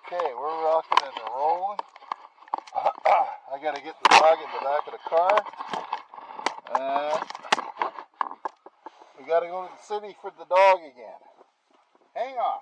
Okay, we're rocking and rolling. I gotta get the dog in the back of the car. We gotta go to the city for the dog again. Hang on.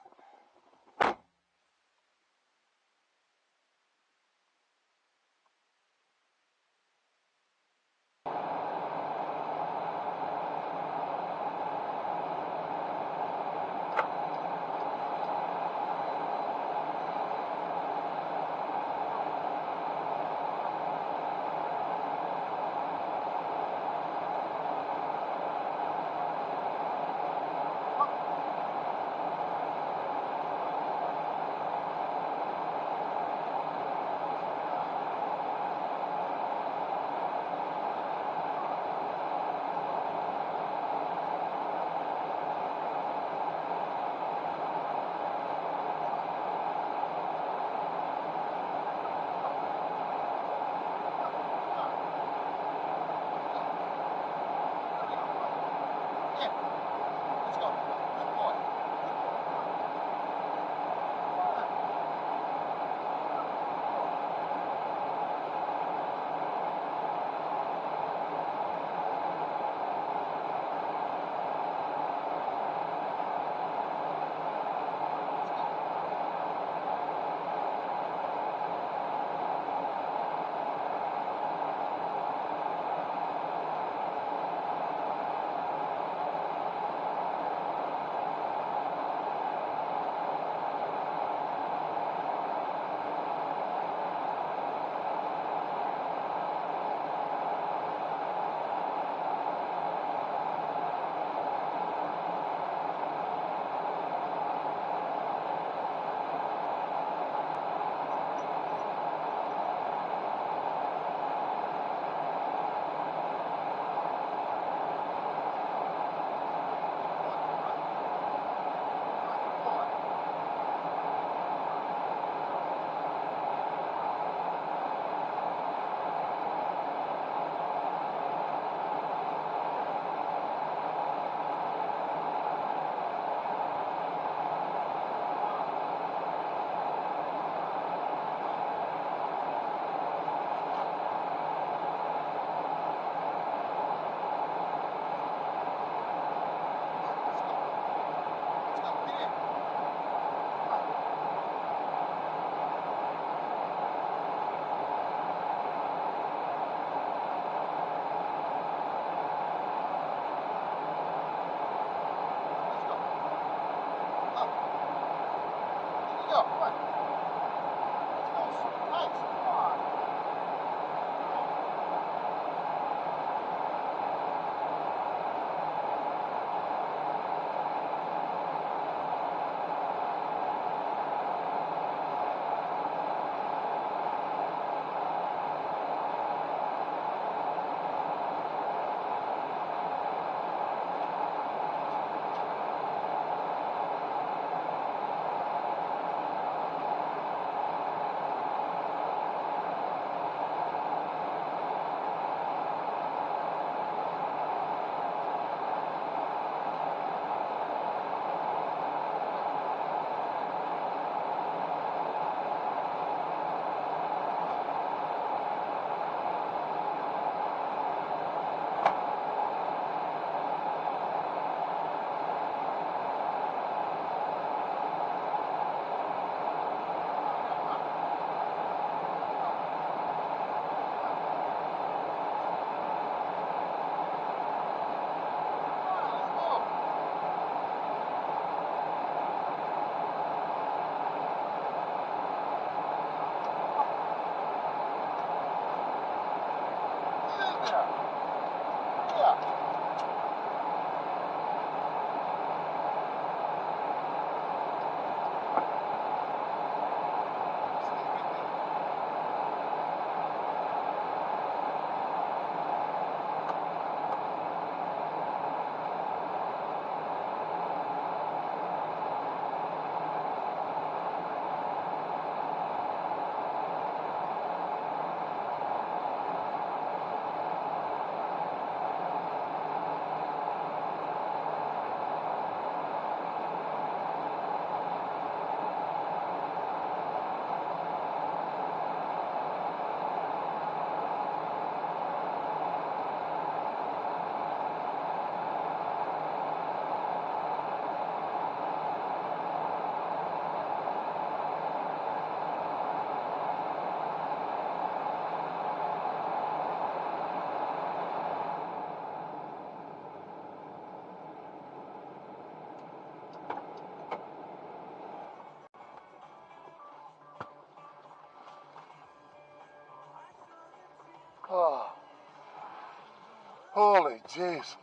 Holy jeez.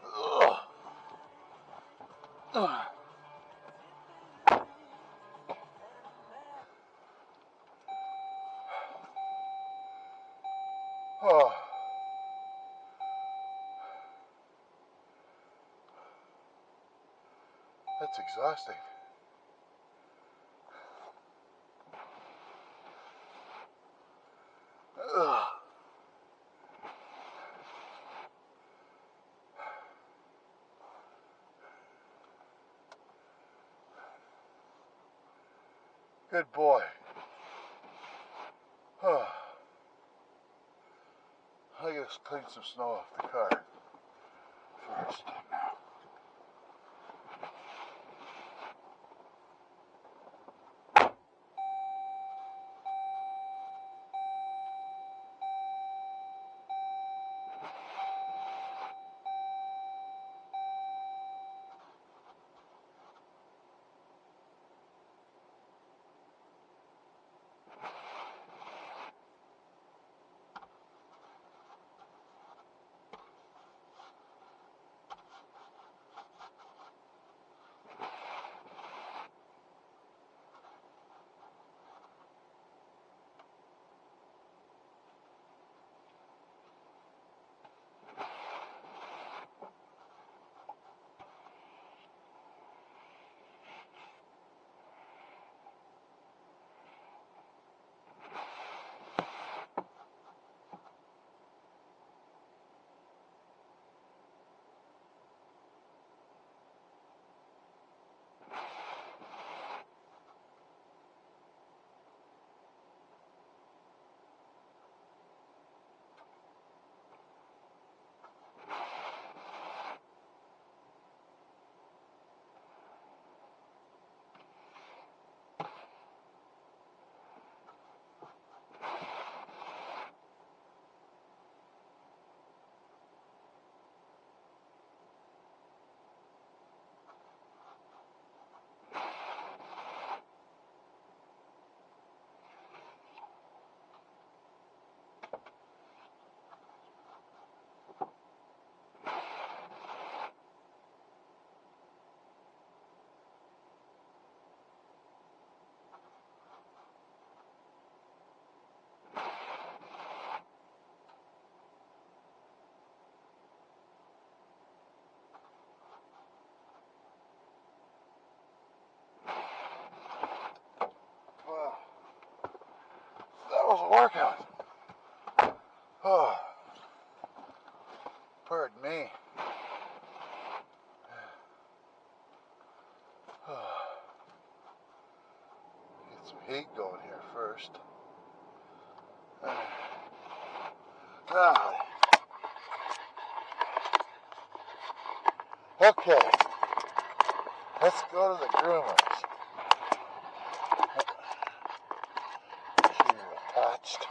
Ugh. Ugh. Oh. That's exhausting. Ugh. Good boy. Oh. I gotta clean some snow off the car first. Wow. That was a workout. Oh. Pardon me. Get some heat going here first. Ah. Okay, let's go to the groomers. Here, attached.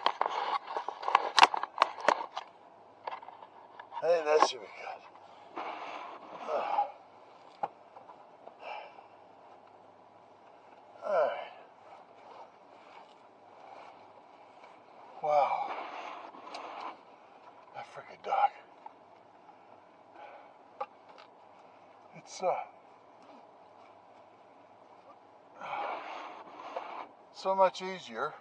I think that should be good. Alright. Wow. That freaking dog. It's so much easier.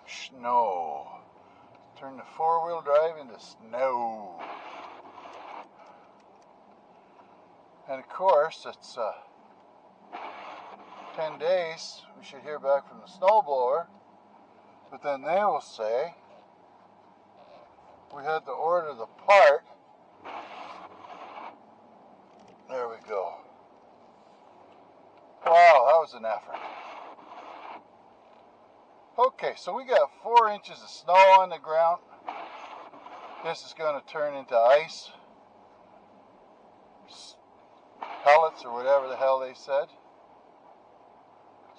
Snow. Turn the four-wheel drive into snow. And of course, it's 10 days. We should hear back from the snowblower. But then they will say, we had to order the part. There we go. Wow, that was an effort. Okay, so we got 4 inches of snow on the ground. This is going to turn into ice. Pellets or whatever the hell they said.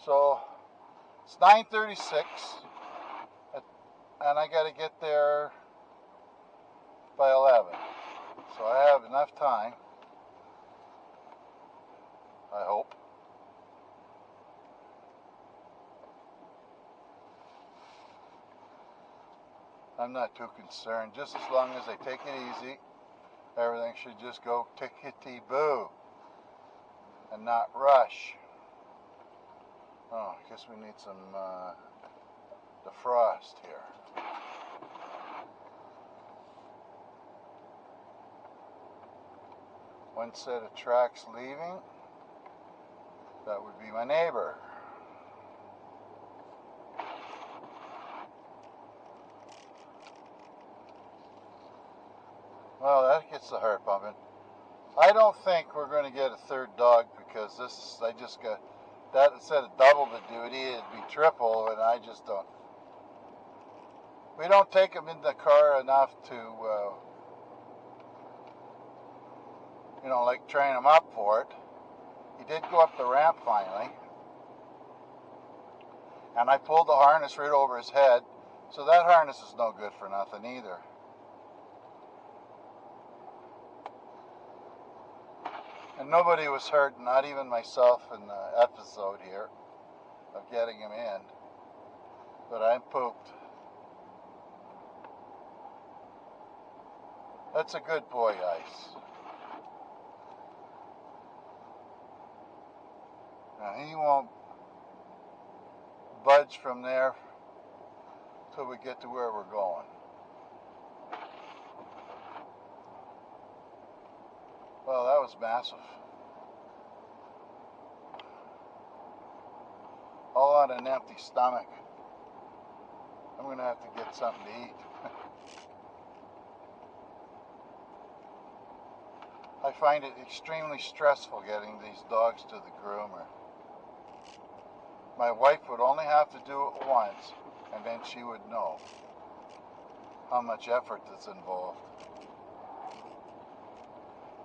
So, it's 9:36. And I got to get there by 11. So I have enough time. I hope. I'm not too concerned. Just as long as they take it easy, everything should just go tickety-boo and not rush. Oh, I guess we need some defrost here. One set of tracks leaving. That would be my neighbor. Well, that gets the heart pumping. I don't think we're going to get a third dog because I just got that instead of double the duty, it'd be triple, and I just don't. We don't take him in the car enough to, like train him up for it. He did go up the ramp finally, and I pulled the harness right over his head, so that harness is no good for nothing either. And nobody was hurt, not even myself in the episode here of getting him in. But I'm pooped. That's a good boy, Ice. Now he won't budge from there till we get to where we're going. Well, that was massive. All on an empty stomach. I'm going to have to get something to eat. I find it extremely stressful getting these dogs to the groomer. My wife would only have to do it once, and then she would know how much effort is involved.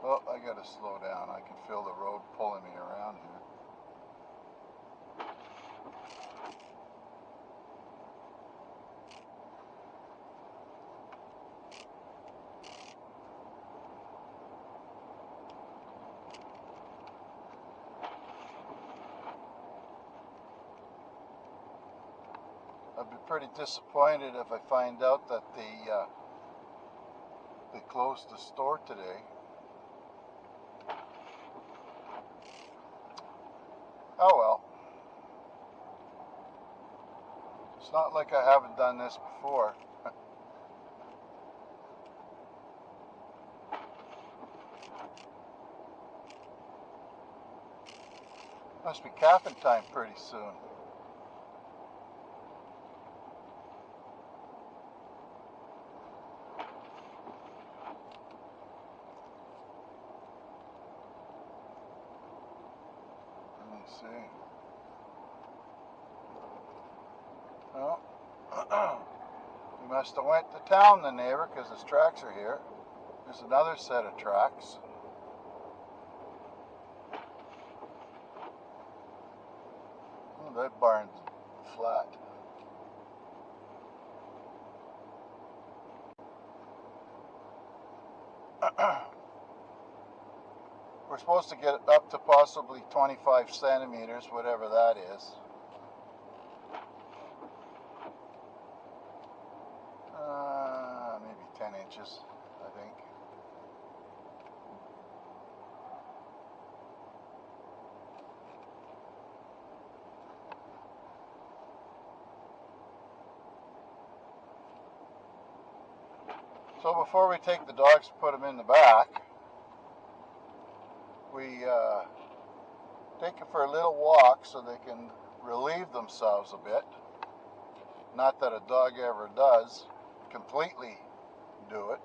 Well, I gotta slow down. I can feel the road pulling me around here. I'd be pretty disappointed if I find out that they closed the store today. Oh well. It's not like I haven't done this before. Must be calving time pretty soon. Let me see. Oh, he must have went to town, the neighbor, because his tracks are here. There's another set of tracks. Oh, that barn's flat. We're supposed to get it up to possibly 25 centimeters, whatever that is. Maybe 10 inches, I think. So before we take the dogs and put them in the back, we take them for a little walk so they can relieve themselves a bit. Not that a dog ever does completely do it.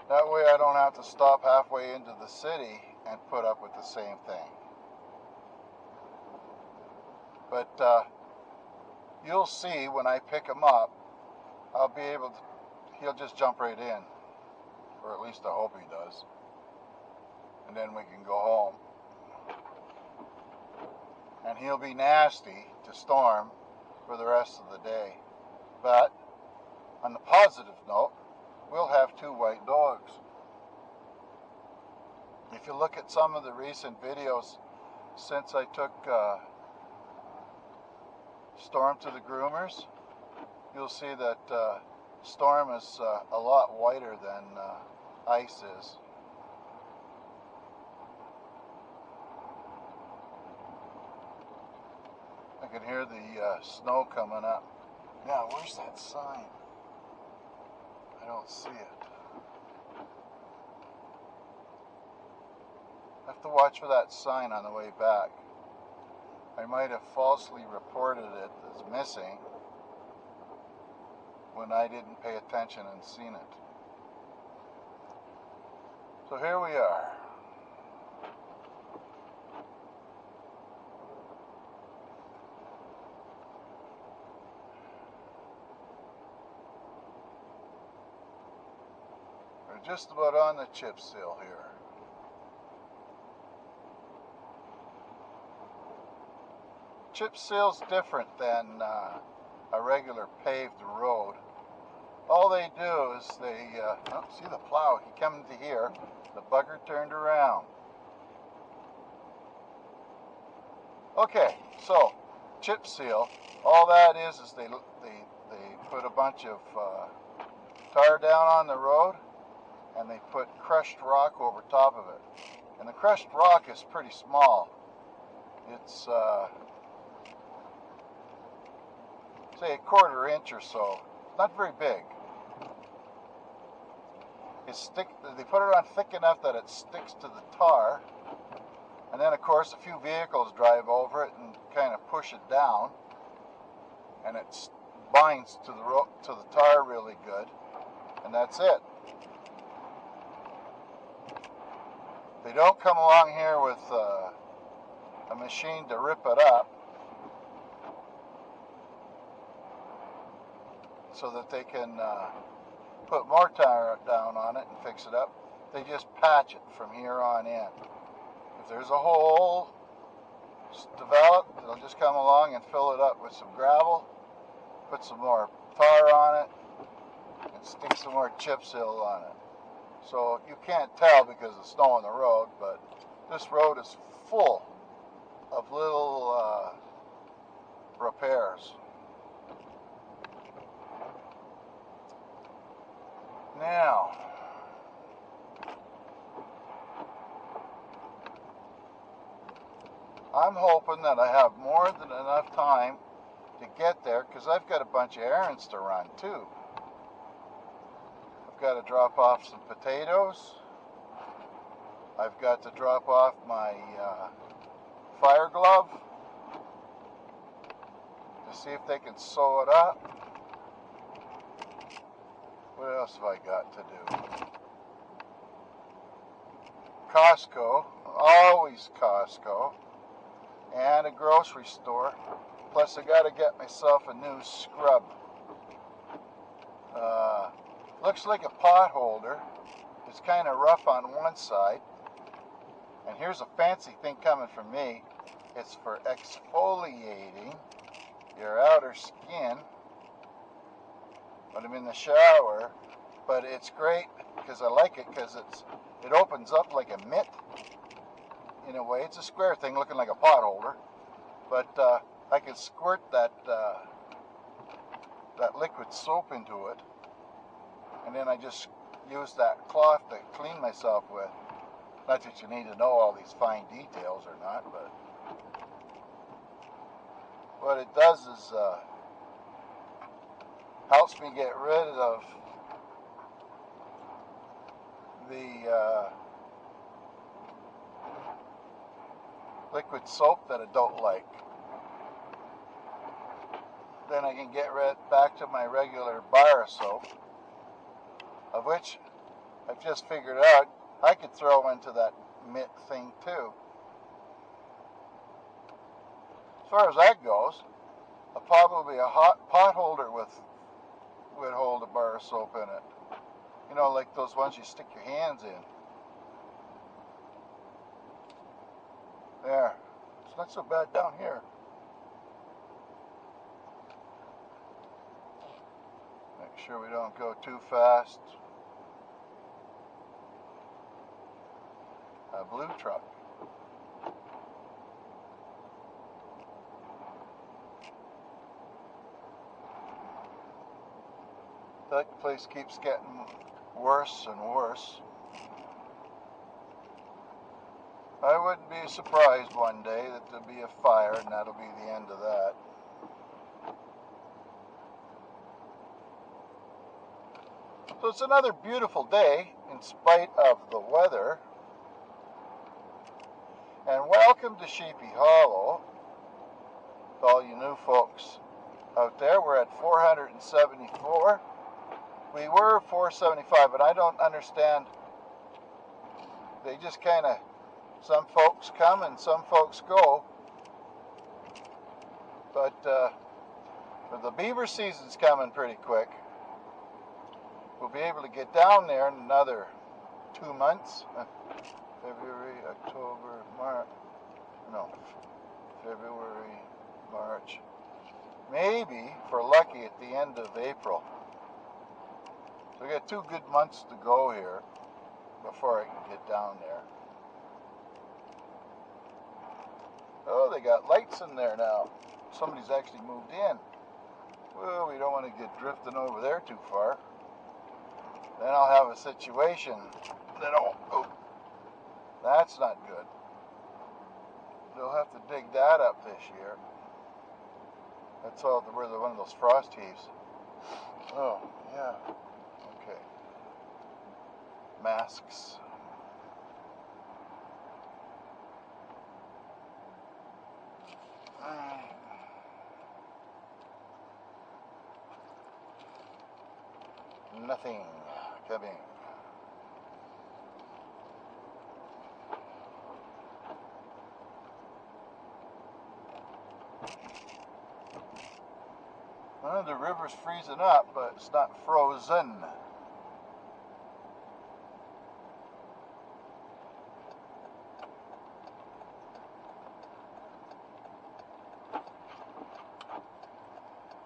That way I don't have to stop halfway into the city and put up with the same thing. But you'll see when I pick him up, I'll be able to, he'll just jump right in. Or at least I hope he does. And then we can go home. And he'll be nasty to Storm for the rest of the day. But on the positive note, we'll have 2 white dogs. If you look at some of the recent videos since I took Storm to the groomers, you'll see that Storm is a lot whiter than ice is. I can hear the snow coming up. Now, where's that sign? I don't see it. I have to watch for that sign on the way back. I might have falsely reported it as missing when I didn't pay attention and seen it. So here we are. We're just about on the chip seal here. Chip seal's different than a regular paved road. All they do is they, oh, see the plow, he came to here, the bugger turned around. Okay, so chip seal, all that is they put a bunch of tar down on the road, and they put crushed rock over top of it. And the crushed rock is pretty small. It's say a 1/4 inch or so. Not very big. They put it on thick enough that it sticks to the tar, and then of course a few vehicles drive over it and kind of push it down, and it binds to the tar really good, and that's it. They don't come along here with a machine to rip it up so that they can put more tire down on it and fix it up. They just patch it from here on in. If there's a hole developed, they'll just come along and fill it up with some gravel, put some more tar on it, and stick some more chip seal on it. So you can't tell because of snow on the road, but this road is full of little repairs. Now, I'm hoping that I have more than enough time to get there because I've got a bunch of errands to run too. I've got to drop off some potatoes. I've got to drop off my fire glove to see if they can sew it up. What else have I got to do? Costco, always Costco, and a grocery store. Plus I got to get myself a new scrub. Looks like a pot holder. It's kind of rough on one side. And here's a fancy thing coming from me. It's for exfoliating your outer skin when I'm in the shower. But it's great because I like it because it opens up like a mitt in a way. It's a square thing looking like a pot holder. But I can squirt that liquid soap into it. And then I just use that cloth to clean myself with. Not that you need to know all these fine details or not, but what it does is helps me get rid of the liquid soap that I don't like. Then I can get back to my regular bar soap, of which I've just figured out I could throw into that mitt thing too. As far as that goes, probably a hot pot holder would hold a bar of soap in it. You know, like those ones you stick your hands in. There. It's not so bad down here. Make sure we don't go too fast. A blue truck. That place keeps getting worse and worse. I wouldn't be surprised one day that there'll be a fire and that'll be the end of that. So it's another beautiful day in spite of the weather. And welcome to Sheepy Hollow. To all you new folks out there, we're at 474. We were 475, but I don't understand. They just kind of, some folks come and some folks go. But the beaver season's coming pretty quick. We'll be able to get down there in another 2 months. February, October, March. No, February, March. Maybe, if we're lucky, at the end of April. So we got 2 good months to go here before I can get down there. Oh, they got lights in there now. Somebody's actually moved in. Well, we don't want to get drifting over there too far. Then I'll have a situation that, oh, that's not good. They'll have to dig that up this year. That's all where one of those frost heaves. Oh, yeah. Okay. Masks. Nothing coming. Well, the river's freezing up, but it's not frozen.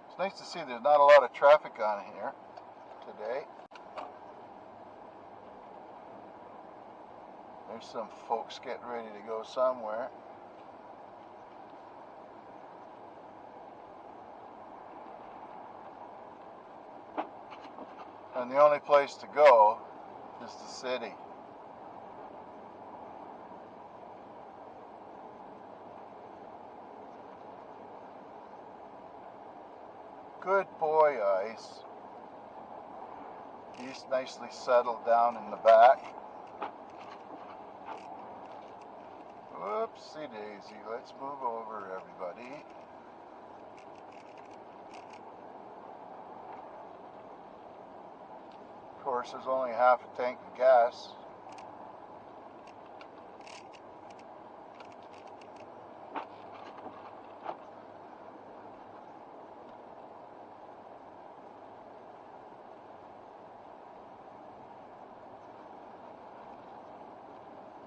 It's nice to see there's not a lot of traffic on here today. There's some folks getting ready to go somewhere. And the only place to go is the city. Good boy, Ice. He's nicely settled down in the back. Whoopsie daisy. Let's move over, everybody. Of course, there's only half a tank of gas.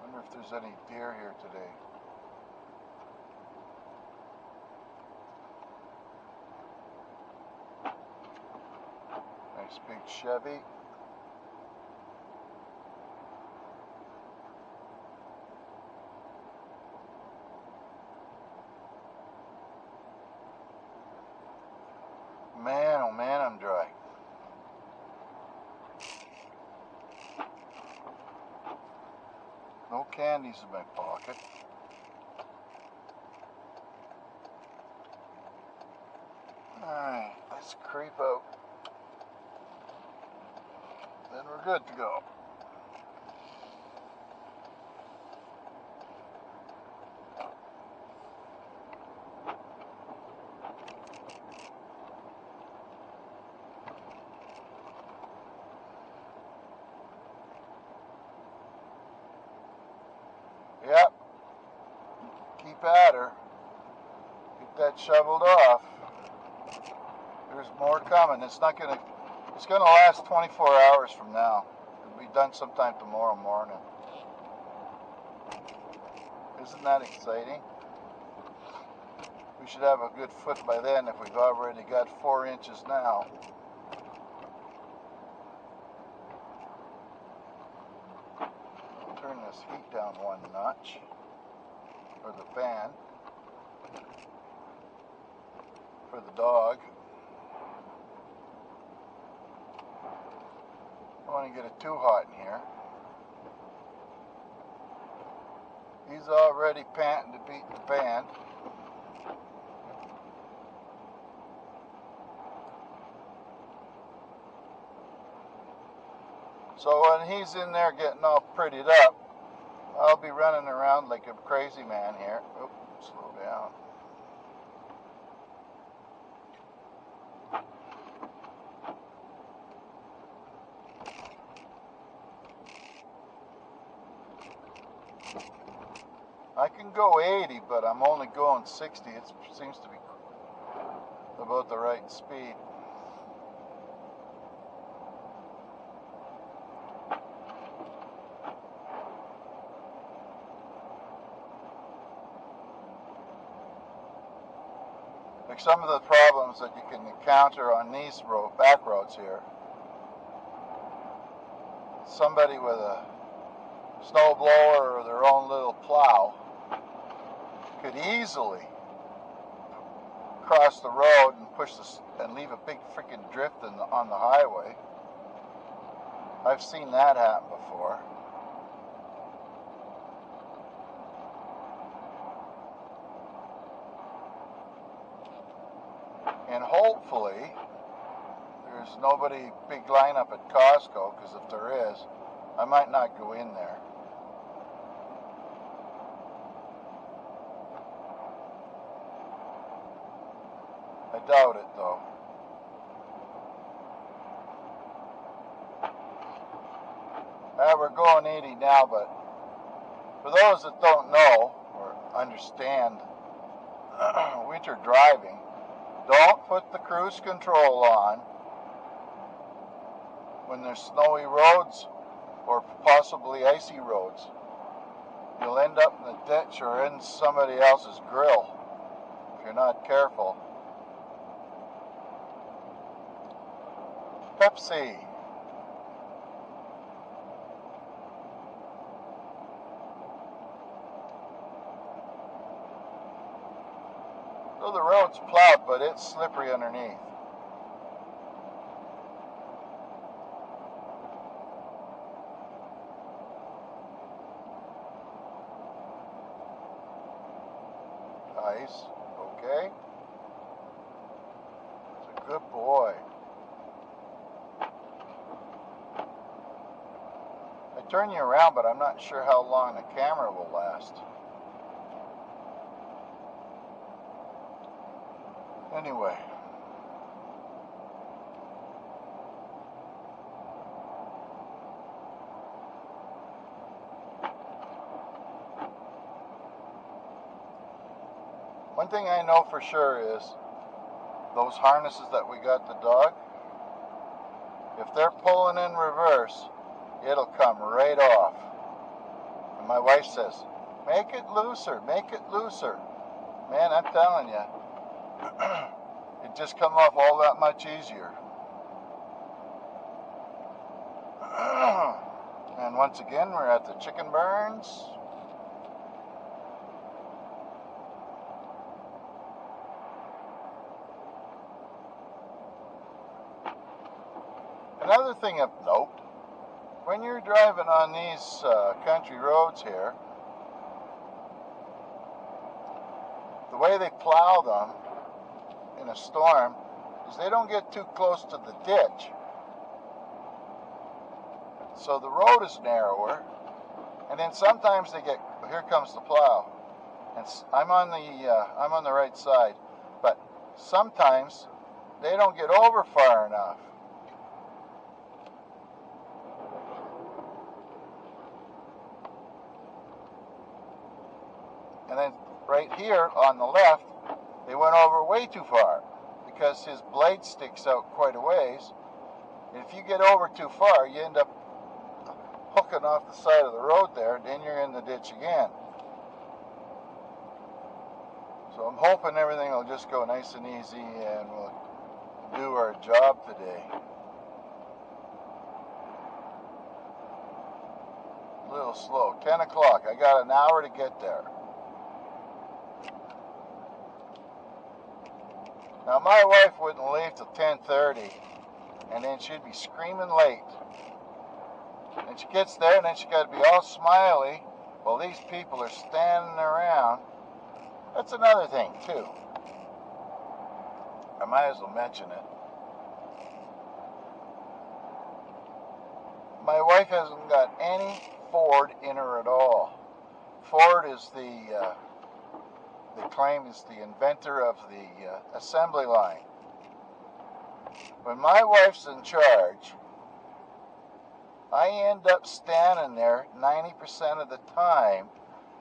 Wonder if there's any deer here today. Nice big Chevy. Man, oh man, I'm dry. No candies in my pocket. Alright, let's creep out. Then we're good to go. Yep. Keep at her. Get that shoveled off. There's more coming. It's gonna last 24 hours from now. It'll be done sometime tomorrow morning. Isn't that exciting? We should have a good foot by then if we've already got 4 inches now. I'll turn this heat down 1 notch for the fan, for the dog. want to get it too hot in here. He's already panting to beat the band. So when he's in there getting all prettied up, I'll be running around like a crazy man here. Oop, slow down. I can go 80, but I'm only going 60. It seems to be about the right speed. Like some of the problems that you can encounter on these back roads here. Somebody with a snow blower or their own little plow could easily cross the road and push this and leave a big freaking drift on the highway. I've seen that happen before. And hopefully there's nobody big lineup at Costco, because if there is, I might not go in there. I doubt it though. We're going 80 now, but for those that don't know or understand winter driving, don't put the cruise control on when there's snowy roads or possibly icy roads. You'll end up in the ditch or in somebody else's grill if you're not careful. Pepsi. So the road's plowed, but it's slippery underneath. Nice. Okay. It's a good boy. I turn you around, but I'm not sure how long the camera will last. Anyway. One thing I know for sure is those harnesses that we got the dog, if they're pulling in reverse, it'll come right off. And my wife says, make it looser, make it looser. Man, I'm telling you, it just come off all that much easier. And once again, we're at the chicken burns. Another thing of note, when you're driving on these country roads here, the way they plow them in a storm is they don't get too close to the ditch. So the road is narrower, and then sometimes they get, here comes the plow, and I'm on the right side, but sometimes they don't get over far enough. And then right here on the left, they went over way too far because his blade sticks out quite a ways. And if you get over too far, you end up hooking off the side of the road there, and then you're in the ditch again. So I'm hoping everything will just go nice and easy and we'll do our job today. A little slow. 10 o'clock. I got an hour to get there. Now my wife wouldn't leave till 10:30, and then she'd be screaming late. And she gets there, and then she got to be all smiley while these people are standing around. That's another thing, too. I might as well mention it. My wife hasn't got any Ford in her at all. Ford is they claim is the inventor of the assembly line. When my wife's in charge, I end up standing there 90% of the time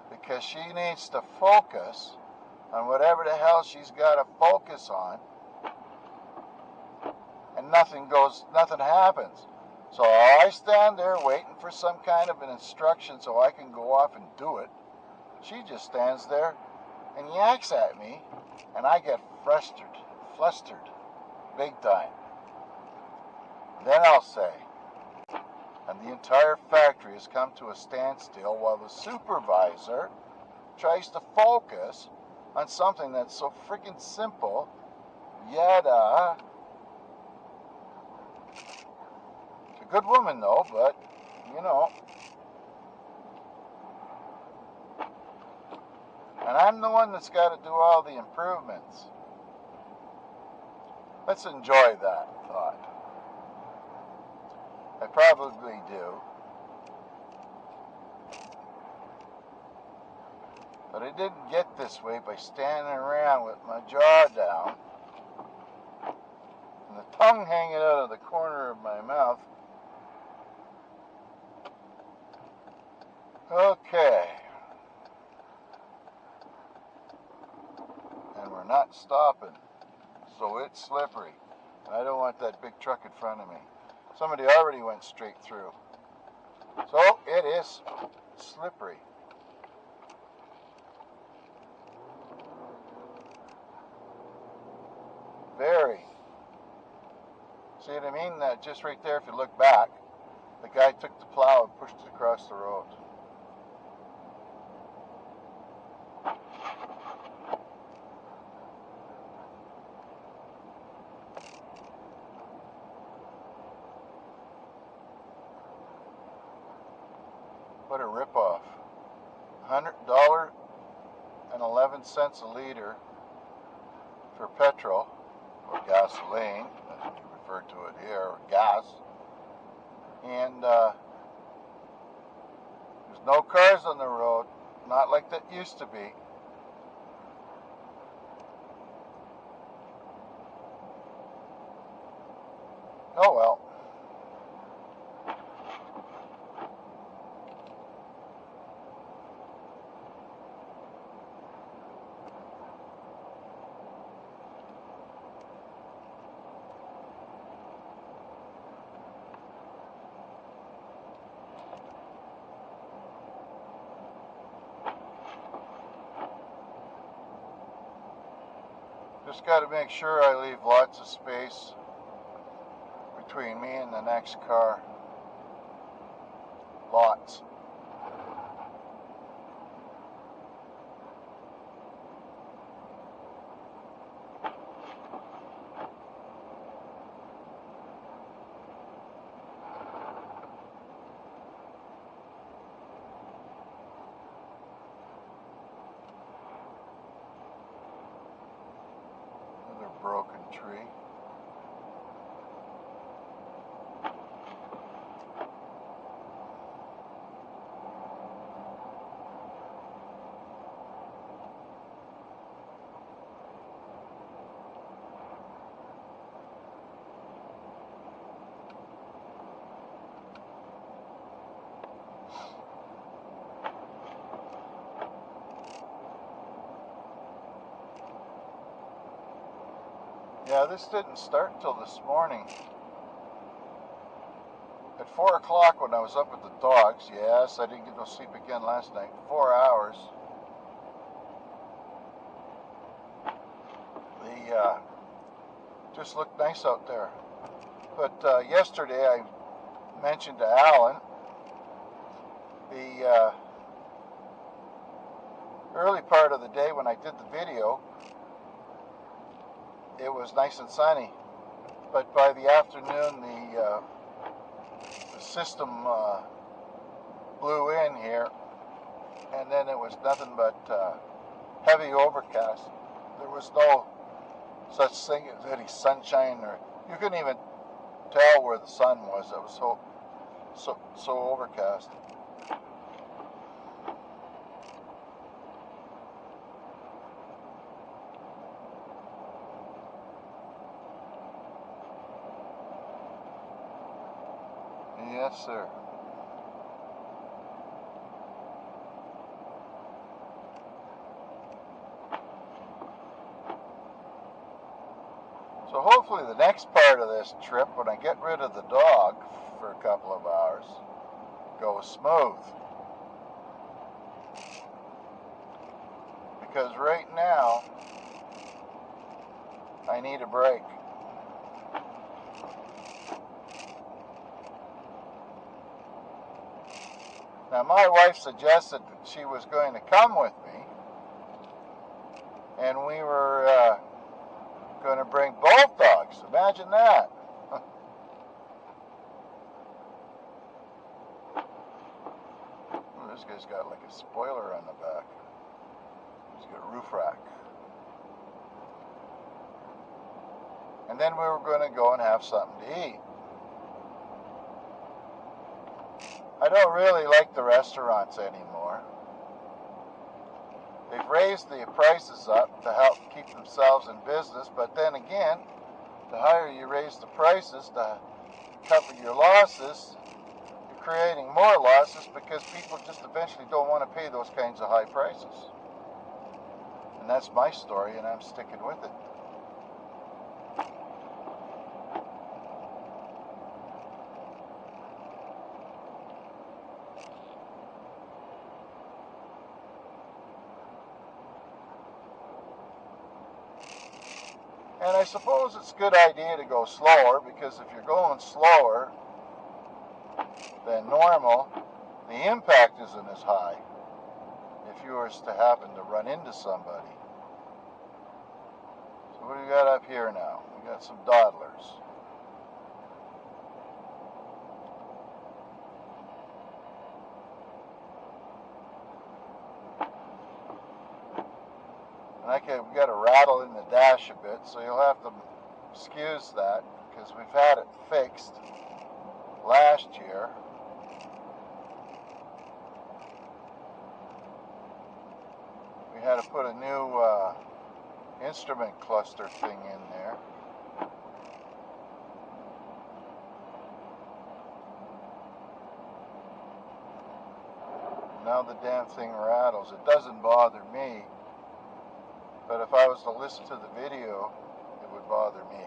because she needs to focus on whatever the hell she's got to focus on, and nothing happens. So I stand there waiting for some kind of an instruction so I can go off and do it. She just stands there and yaks at me, and I get flustered, big time. Then I'll say, and the entire factory has come to a standstill while the supervisor tries to focus on something that's so freaking simple, yada. She's a good woman though, but, you know. And I'm the one that's got to do all the improvements. Let's enjoy that thought. I probably do. But I didn't get this way by standing around with my jaw down and the tongue hanging out of the corner of my mouth. Okay. And we're not stopping, so it's slippery. I don't want that big truck in front of me. Somebody already went straight through. So it is slippery. Very. See what I mean? Just right there, if you look back, the guy took the plow and pushed it across the road. What a ripoff. $100.11 a liter for petrol, or gasoline, as we refer to it here, or gas. And there's no cars on the road, not like that used to be. Oh well. Just got to make sure I leave lots of space between me and the next car. Lots. Broken tree. Yeah, this didn't start till this morning. At 4 o'clock when I was up with the dogs, yes, I didn't get no sleep again last night, 4 hours. The just looked nice out there. But yesterday I mentioned to Alan the early part of the day when I did the video, it was nice and sunny, but by the afternoon the the system blew in here, and then it was nothing but heavy overcast. There was no such thing as any sunshine, or you couldn't even tell where the sun was. It was so overcast. Yes, sir. So hopefully the next part of this trip, when I get rid of the dog for a couple of hours, goes smooth. Because right now, I need a break. Now my wife suggested that she was going to come with me, and we were going to bring both dogs. Imagine that. Ooh, this guy's got like a spoiler on the back. He's got a roof rack. And then we were going to go and have something to eat. I don't really like the restaurants anymore. They've raised the prices up to help keep themselves in business, but then again, the higher you raise the prices to cover your losses, you're creating more losses because people just eventually don't want to pay those kinds of high prices. And that's my story, and I'm sticking with it. And I suppose it's a good idea to go slower, because if you're going slower than normal, the impact isn't as high if you were to happen to run into somebody. So what do we got up here now? We got some dawdlers. We got a rattle in the dash a bit, so you'll have to excuse that, because we've had it fixed last year. We had to put a new instrument cluster thing in there. Now the damn thing rattles. It doesn't bother me. But if I was to listen to the video, it would bother me.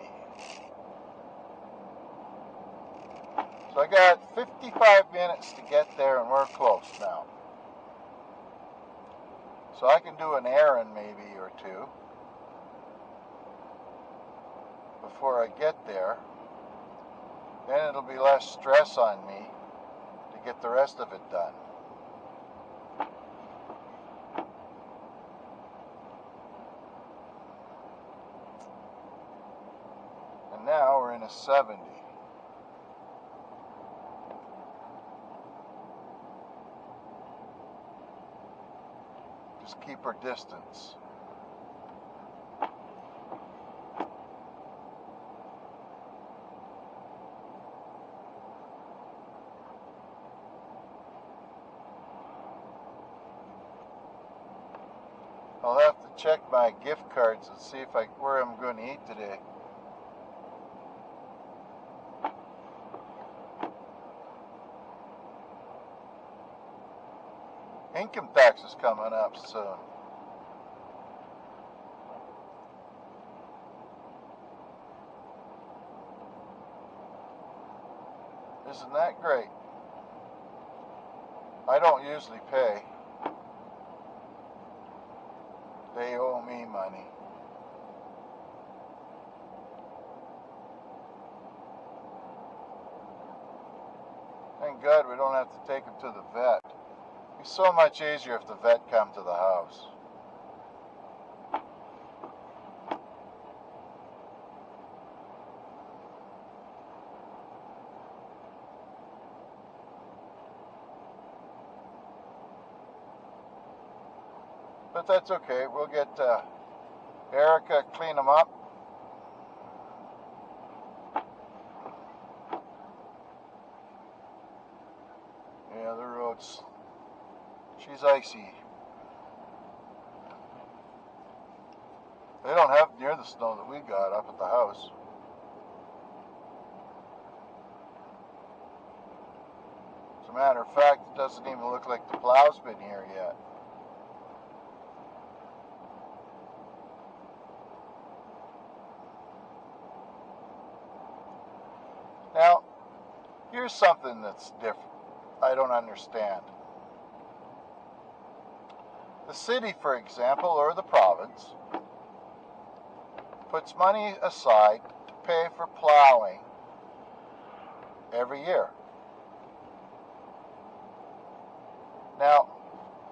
So I got 55 minutes to get there, and we're close now. So I can do an errand maybe or two before I get there. Then it'll be less stress on me to get the rest of it done. Now we're in a 70. Just keep our distance. I'll have to check my gift cards and see where I'm going to eat today. Income tax is coming up soon. Isn't that great? I don't usually pay. They owe me money. Thank God we don't have to take them to the vet. It'd be so much easier if the vet come to the house. But that's okay. We'll get Erica clean them up. Yeah, the road's, she's icy. They don't have near the snow that we got up at the house. As a matter of fact, it doesn't even look like the plow's been here yet. Now, here's something that's different. I don't understand. The city, for example, or the province, puts money aside to pay for plowing every year. Now,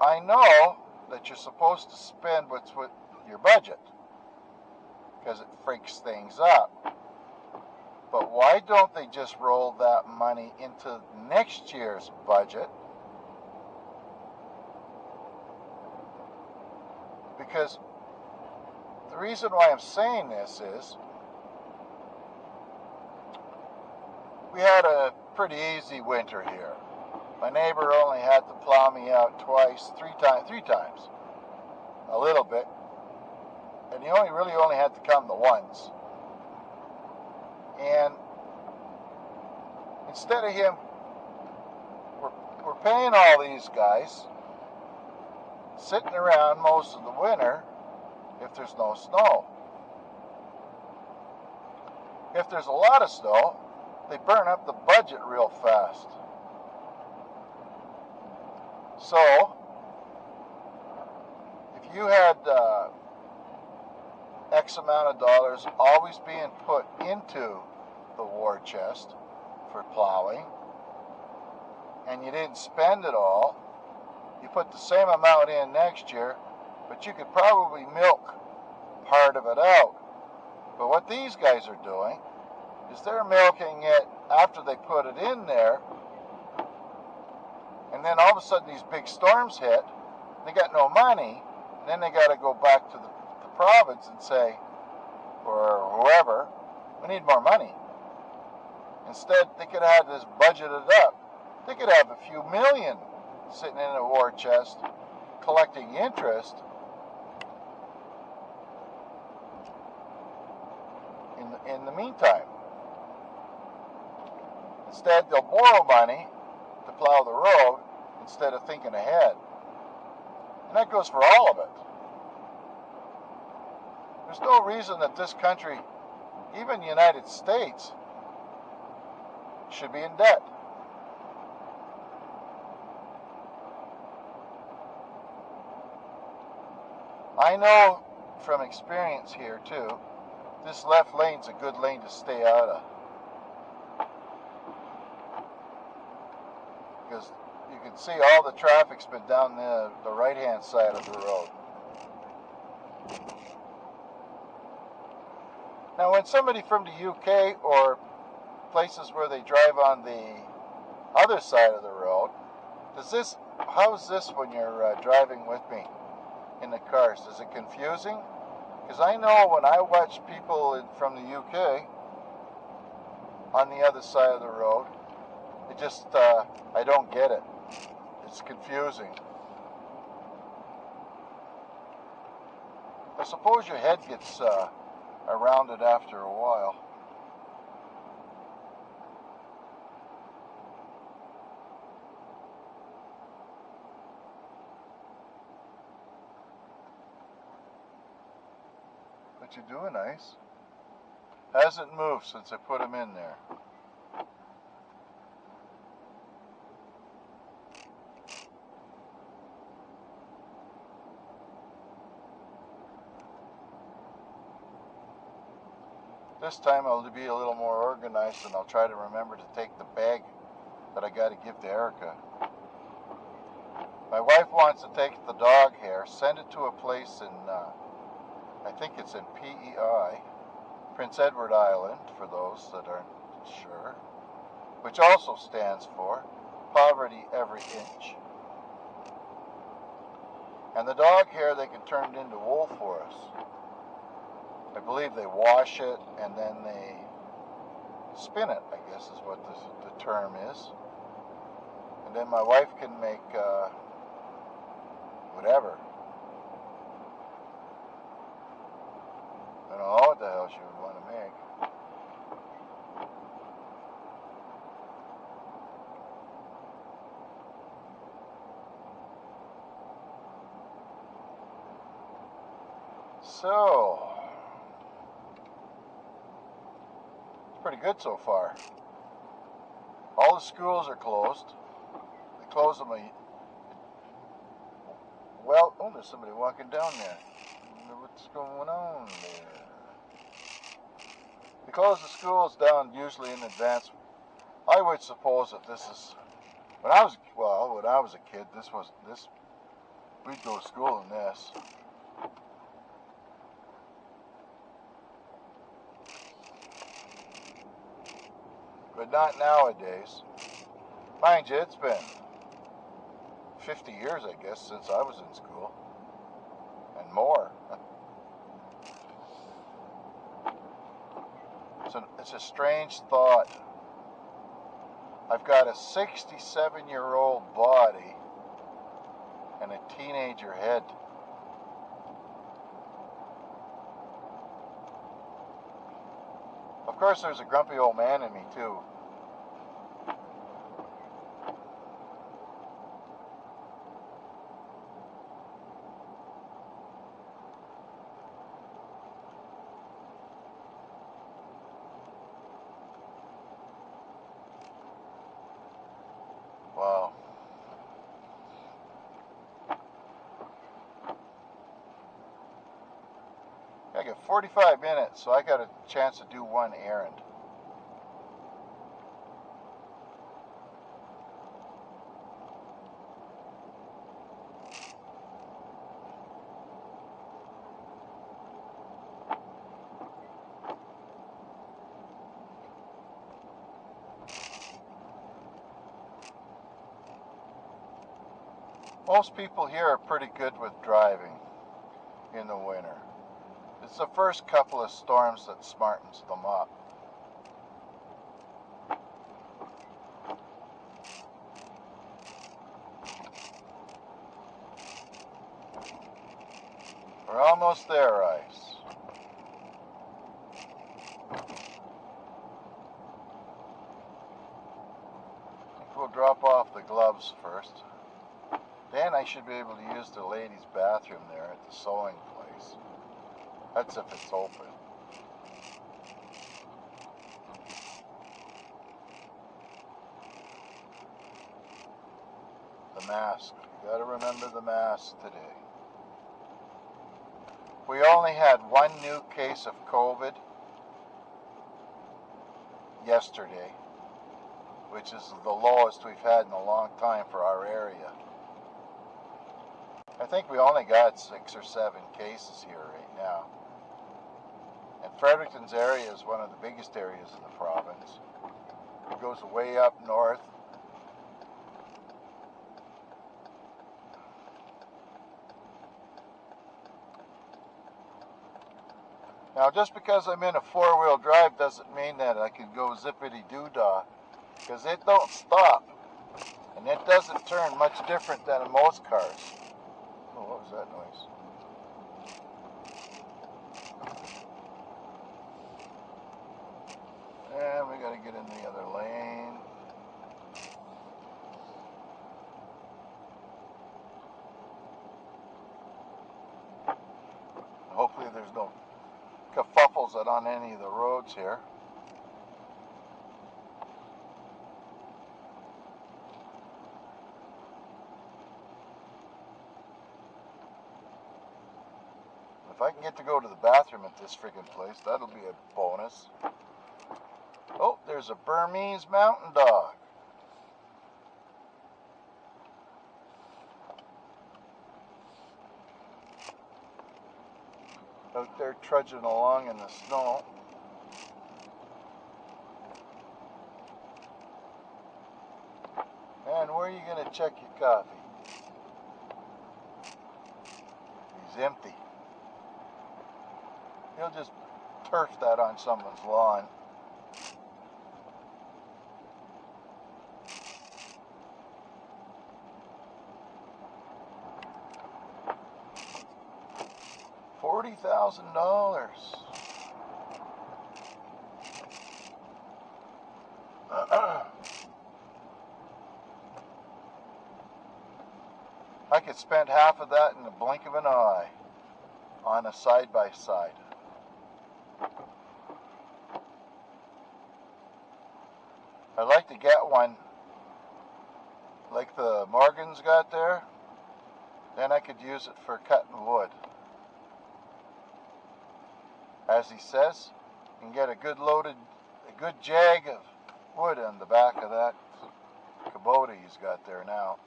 I know that you're supposed to spend what's with your budget, because it freaks things up. But why don't they just roll that money into next year's budget? Because the reason why I'm saying this is we had a pretty easy winter here. My neighbor only had to plow me out three times, a little bit, and he really only had to come the once. And instead of him, we're paying all these guys sitting around most of the winter if there's no snow. If there's a lot of snow, they burn up the budget real fast. So, if you had X amount of dollars always being put into the war chest for plowing, and you didn't spend it all, you put the same amount in next year, but you could probably milk part of it out. But what these guys are doing is they're milking it after they put it in there, and then all of a sudden these big storms hit, they got no money, and then they got to go back to the province and say, or whoever, we need more money. Instead, they could have this budgeted up. They could have a few million sitting in a war chest collecting interest in the meantime. Instead, they'll borrow money to plow the road instead of thinking ahead. And that goes for all of it. There's no reason that this country, even the United States, should be in debt. I know from experience here too, this left lane's a good lane to stay out of. Because you can see all the traffic's been down the right-hand side of the road. Now, when somebody from the UK or places where they drive on the other side of the road, how's this when you're driving with me in the cars? Is it confusing? Because I know when I watch people from the UK on the other side of the road, it just, I don't get it. It's confusing. I suppose your head gets around it after a while. But you're doing nice. Hasn't moved since I put him in there. This time I'll be a little more organized, and I'll try to remember to take the bag that I got to give to Erica. My wife wants to take the dog hair, send it to a place in, I think it's in PEI, Prince Edward Island, for those that aren't sure, which also stands for Poverty Every Inch. And the dog hair, they can turn it into wool for us. I believe they wash it and then they spin it, I guess is what the term is. And then my wife can make whatever. I don't know what the hell she would want to make. So, it's pretty good so far. All the schools are closed. They close them well, oh, there's somebody walking down there. I wonder what's going on there. They close the schools down usually in advance. I would suppose that this is, when I was a kid, we'd go to school in this. But not nowadays. Mind you, it's been 50 years, I guess, since I was in school. And more. It's a strange thought. I've got a 67-year-old body and a teenager head. Of course, there's a grumpy old man in me, too. Wow. I got 45 minutes, so I got a chance to do one errand. Most people here are pretty good with driving in the winter. It's the first couple of storms that smartens them up. We're almost there, Ice. I think we'll drop off the gloves first. Then I should be able to use the ladies' bathroom there at the sewing place. That's if it's open. The mask. You gotta remember the mask today. We only had one new case of COVID yesterday, which is the lowest we've had in a long time for our area. I think we only got 6 or 7 cases here right now. And Fredericton's area is one of the biggest areas in the province. It goes way up north. Now, just because I'm in a 4-wheel drive doesn't mean that I can go zippity-doo-dah, because it don't stop. And it doesn't turn much different than in most cars. Oh, what was that noise? And we gotta get in the other lane. Hopefully there's no kerfuffles out on any of the roads here. If I can get to go to the bathroom at this friggin' place, that'll be a bonus. Oh, there's a Burmese mountain dog. Out there trudging along in the snow. And where are you going to check your coffee? empty. He'll just turf that on someone's lawn. $40,000. I could spend half of that in the blink of an eye on a side-by-side. I'd like to get one like the Morgan's got there. Then I could use it for cutting wood. As he says, you can get a good jag of wood on the back of that Kubota he's got there now.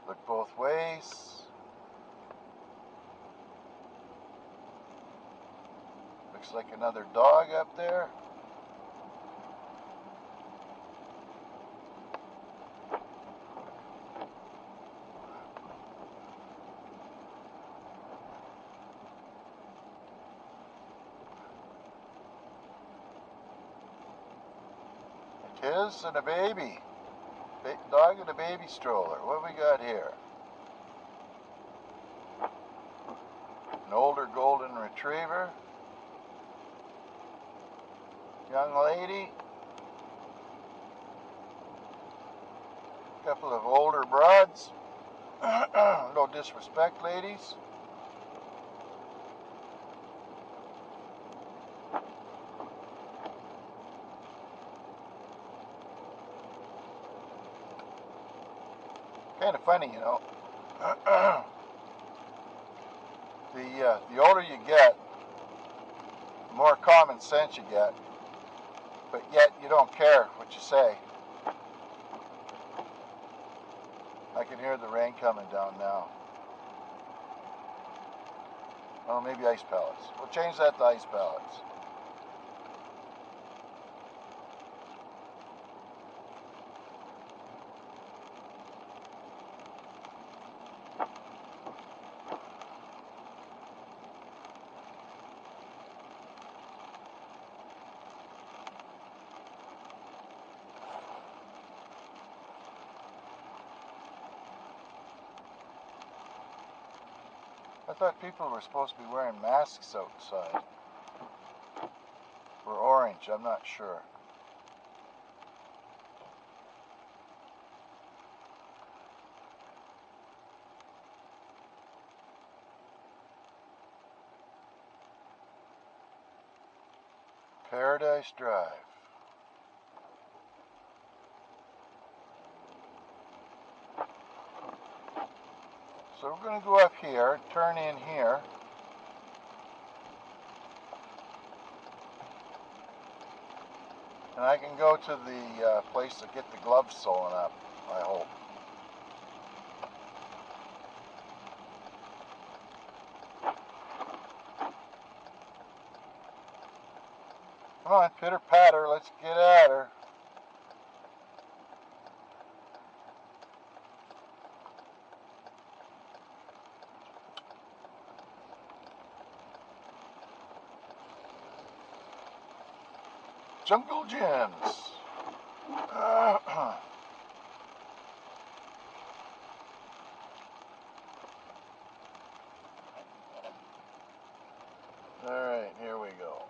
Look both ways. Looks like another dog up there. A kiss and a baby. Dog and a baby stroller. What we got here? An older golden retriever. Young lady. A couple of older broads. No disrespect, ladies. Kind of funny, you know. The older you get, the more common sense you get, but yet you don't care what you say. I can hear the rain coming down now. Oh, maybe ice pellets. We'll change that to ice pellets. I thought people were supposed to be wearing masks outside. Or orange, I'm not sure. Paradise Drive. So we're going to go up here, turn in here. And I can go to the place to get the gloves sewn up, I hope. Come on, pitter patter, let's get at her. Jungle Gems. Alright, here we go.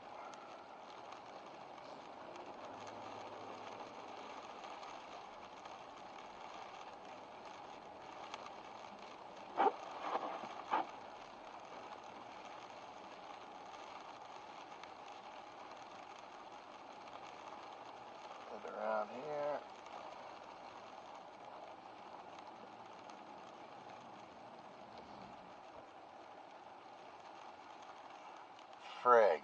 Around here. Frig.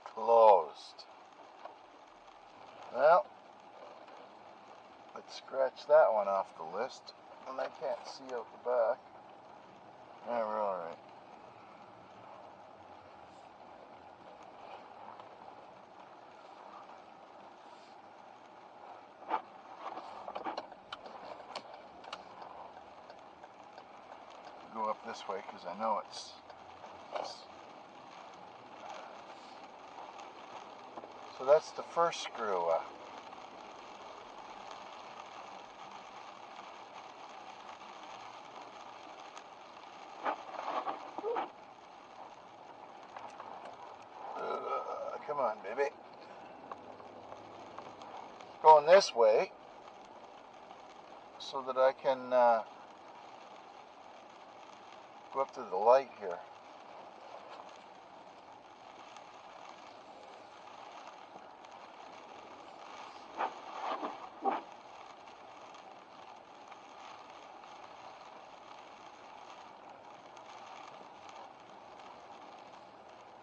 Closed. Well, let's scratch that one off the list. And I can't see out the back. Yeah, we're alright. go up this way because I know it's. So that's the first screw. Come on, baby. Going this way so that I can go up to the light here.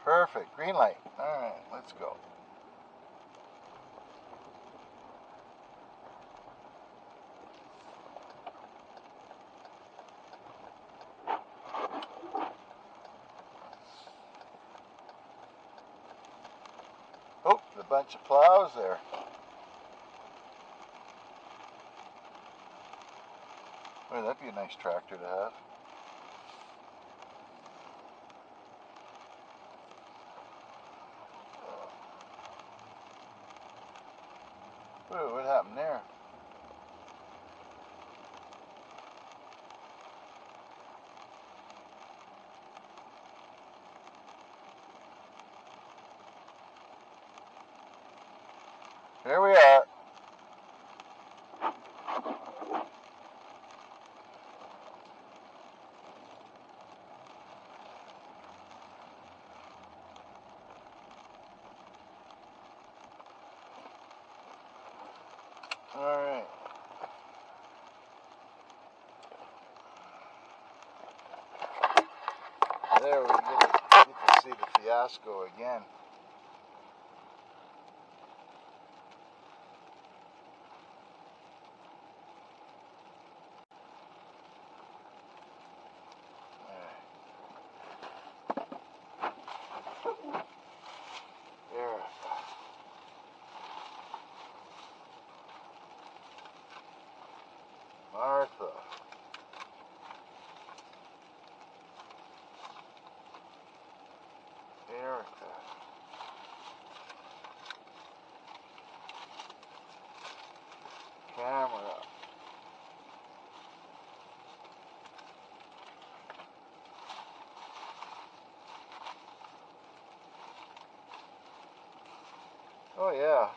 Perfect, green light. All right, let's go. Oh, a bunch of plows there. Boy, that'd be a nice tractor to have. Whoa, what happened there? There we are. All right. There we get to see the fiasco again. There. Martha. Erica. Camera. Oh yeah.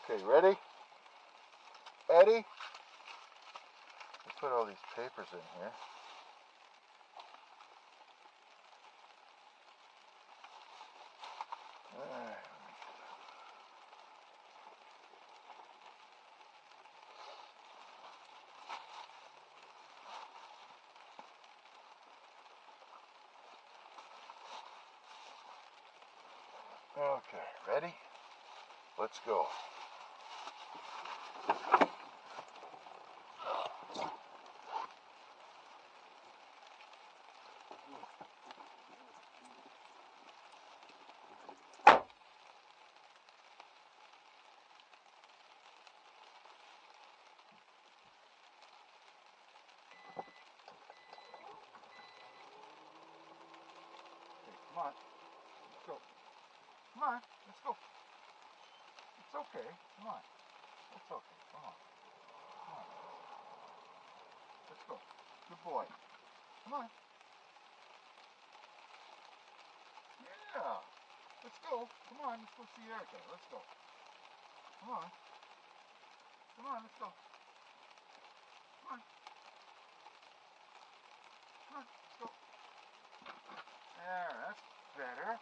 Okay, ready? Eddie? Let's put all these papers in here. Alright. Okay, ready? Let's go. Come on, let's go. Come on, let's go. It's okay, come on. It's okay, come on. Come on. Let's go. Good boy. Come on. Yeah. Let's go. Come on, let's go see Erica. Let's go. Come on. Come on, let's go. Come on. Come on, let's go. There, that's better.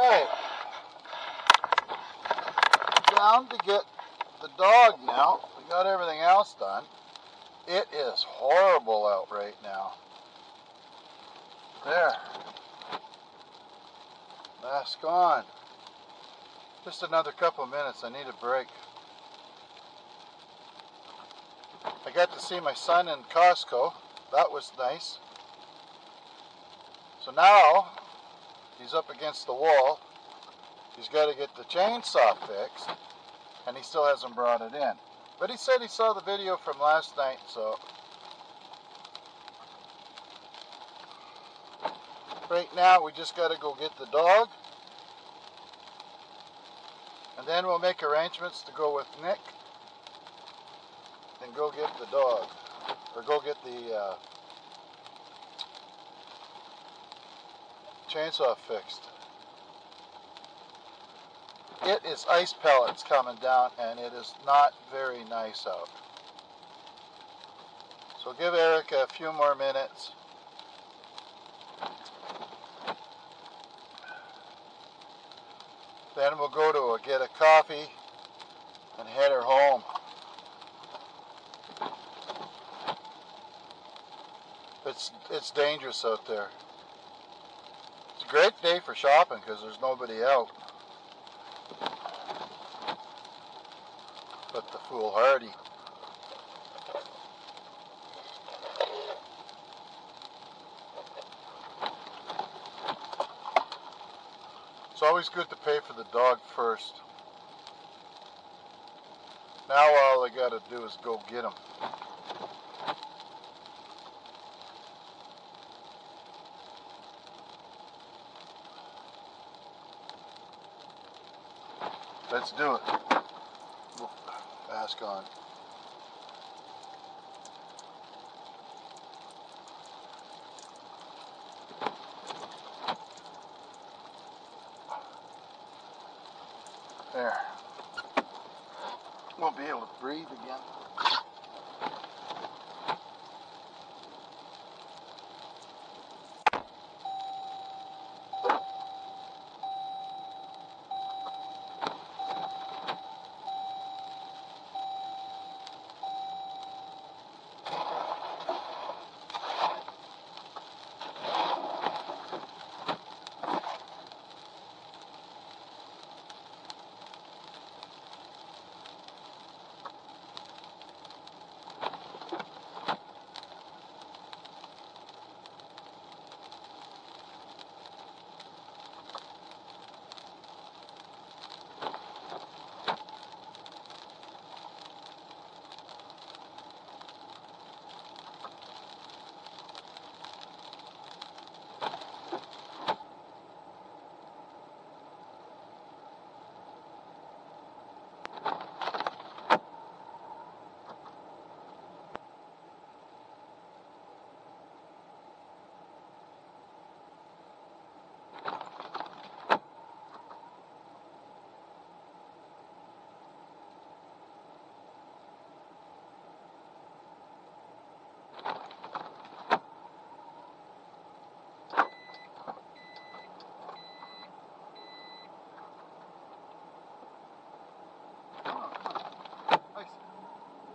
Alright. Down to get the dog now. We got everything else done. It is horrible out right now. There. Mask on. Just another couple of minutes. I need a break. I got to see my son in Costco. That was nice. So now he's up against the wall. He's got to get the chainsaw fixed, and he still hasn't brought it in. But he said he saw the video from last night, so right now we just got to go get the dog, and then we'll make arrangements to go with Nick and go get the dog, or go get the chainsaw fixed. It is ice pellets coming down, and it is not very nice out. So give Erica a few more minutes. Then we'll go to get a coffee and head her home. It's dangerous out there. It's a great day for shopping because there's nobody out. But the foolhardy. It's always good to pay for the dog first. Now all I gotta do is go get him. Let's do it. Mask on. There. Won't be able to breathe again.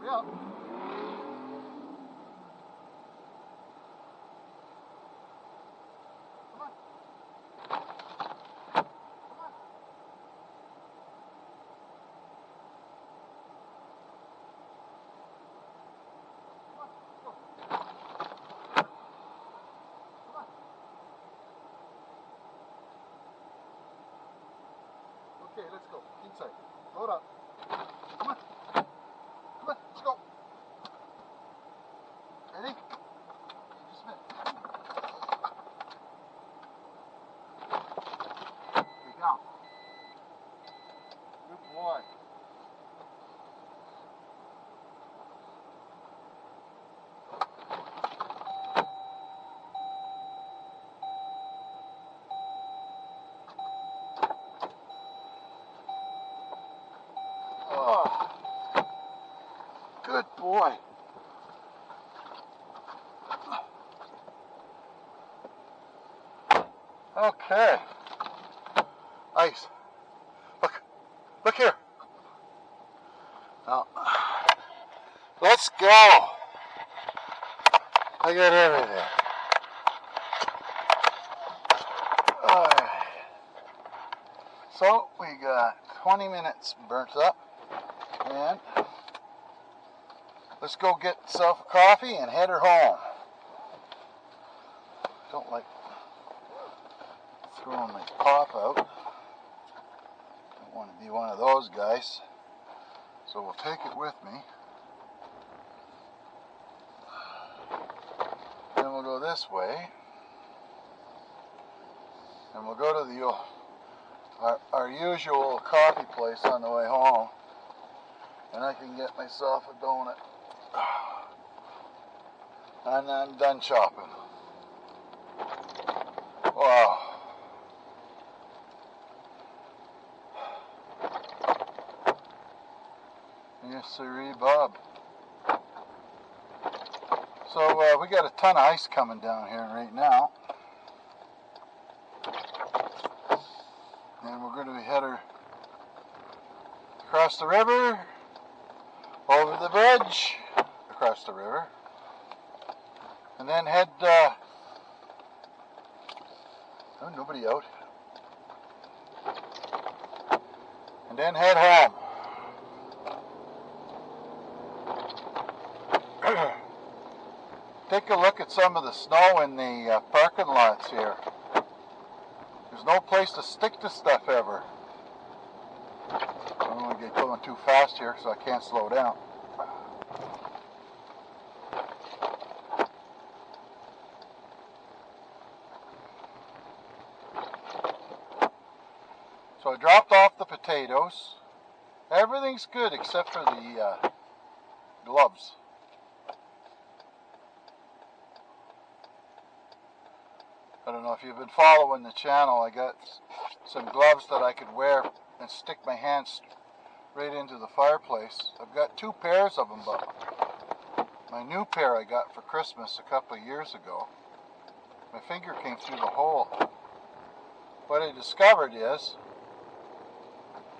Yeah. Okay, let's go. Inside. Load up. Come on. Come on, let's go. Ready? Just a minute. Okay, down. Good boy. Oh, good boy. Okay. Ice. Look here. Now, let's go. I got everything. Alright. So, we got 20 minutes burnt up. And let's go get yourself a coffee and head her home. Don't like throwing my pop out. Don't want to be one of those guys. So we'll take it with me. Then we'll go this way. And we'll go to the our usual coffee place on the way home. And I can get myself a donut. And I'm done shopping. Wow. Yes, sirree, Bob. So we got a ton of ice coming down here right now. And we're going to be heading across the river, over the bridge, across the river, and then head, oh, nobody out, and then head home. Take a look at some of the snow in the parking lots here. There's no place to stick this stuff ever. I don't want to get going too fast here, so I can't slow down. So I dropped off the potatoes. Everything's good except for the gloves. I don't know if you've been following the channel. I got some gloves that I could wear and stick my hands right into the fireplace. I've got 2 pairs of them, but my new pair I got for Christmas a couple of years ago. My finger came through the hole. What I discovered is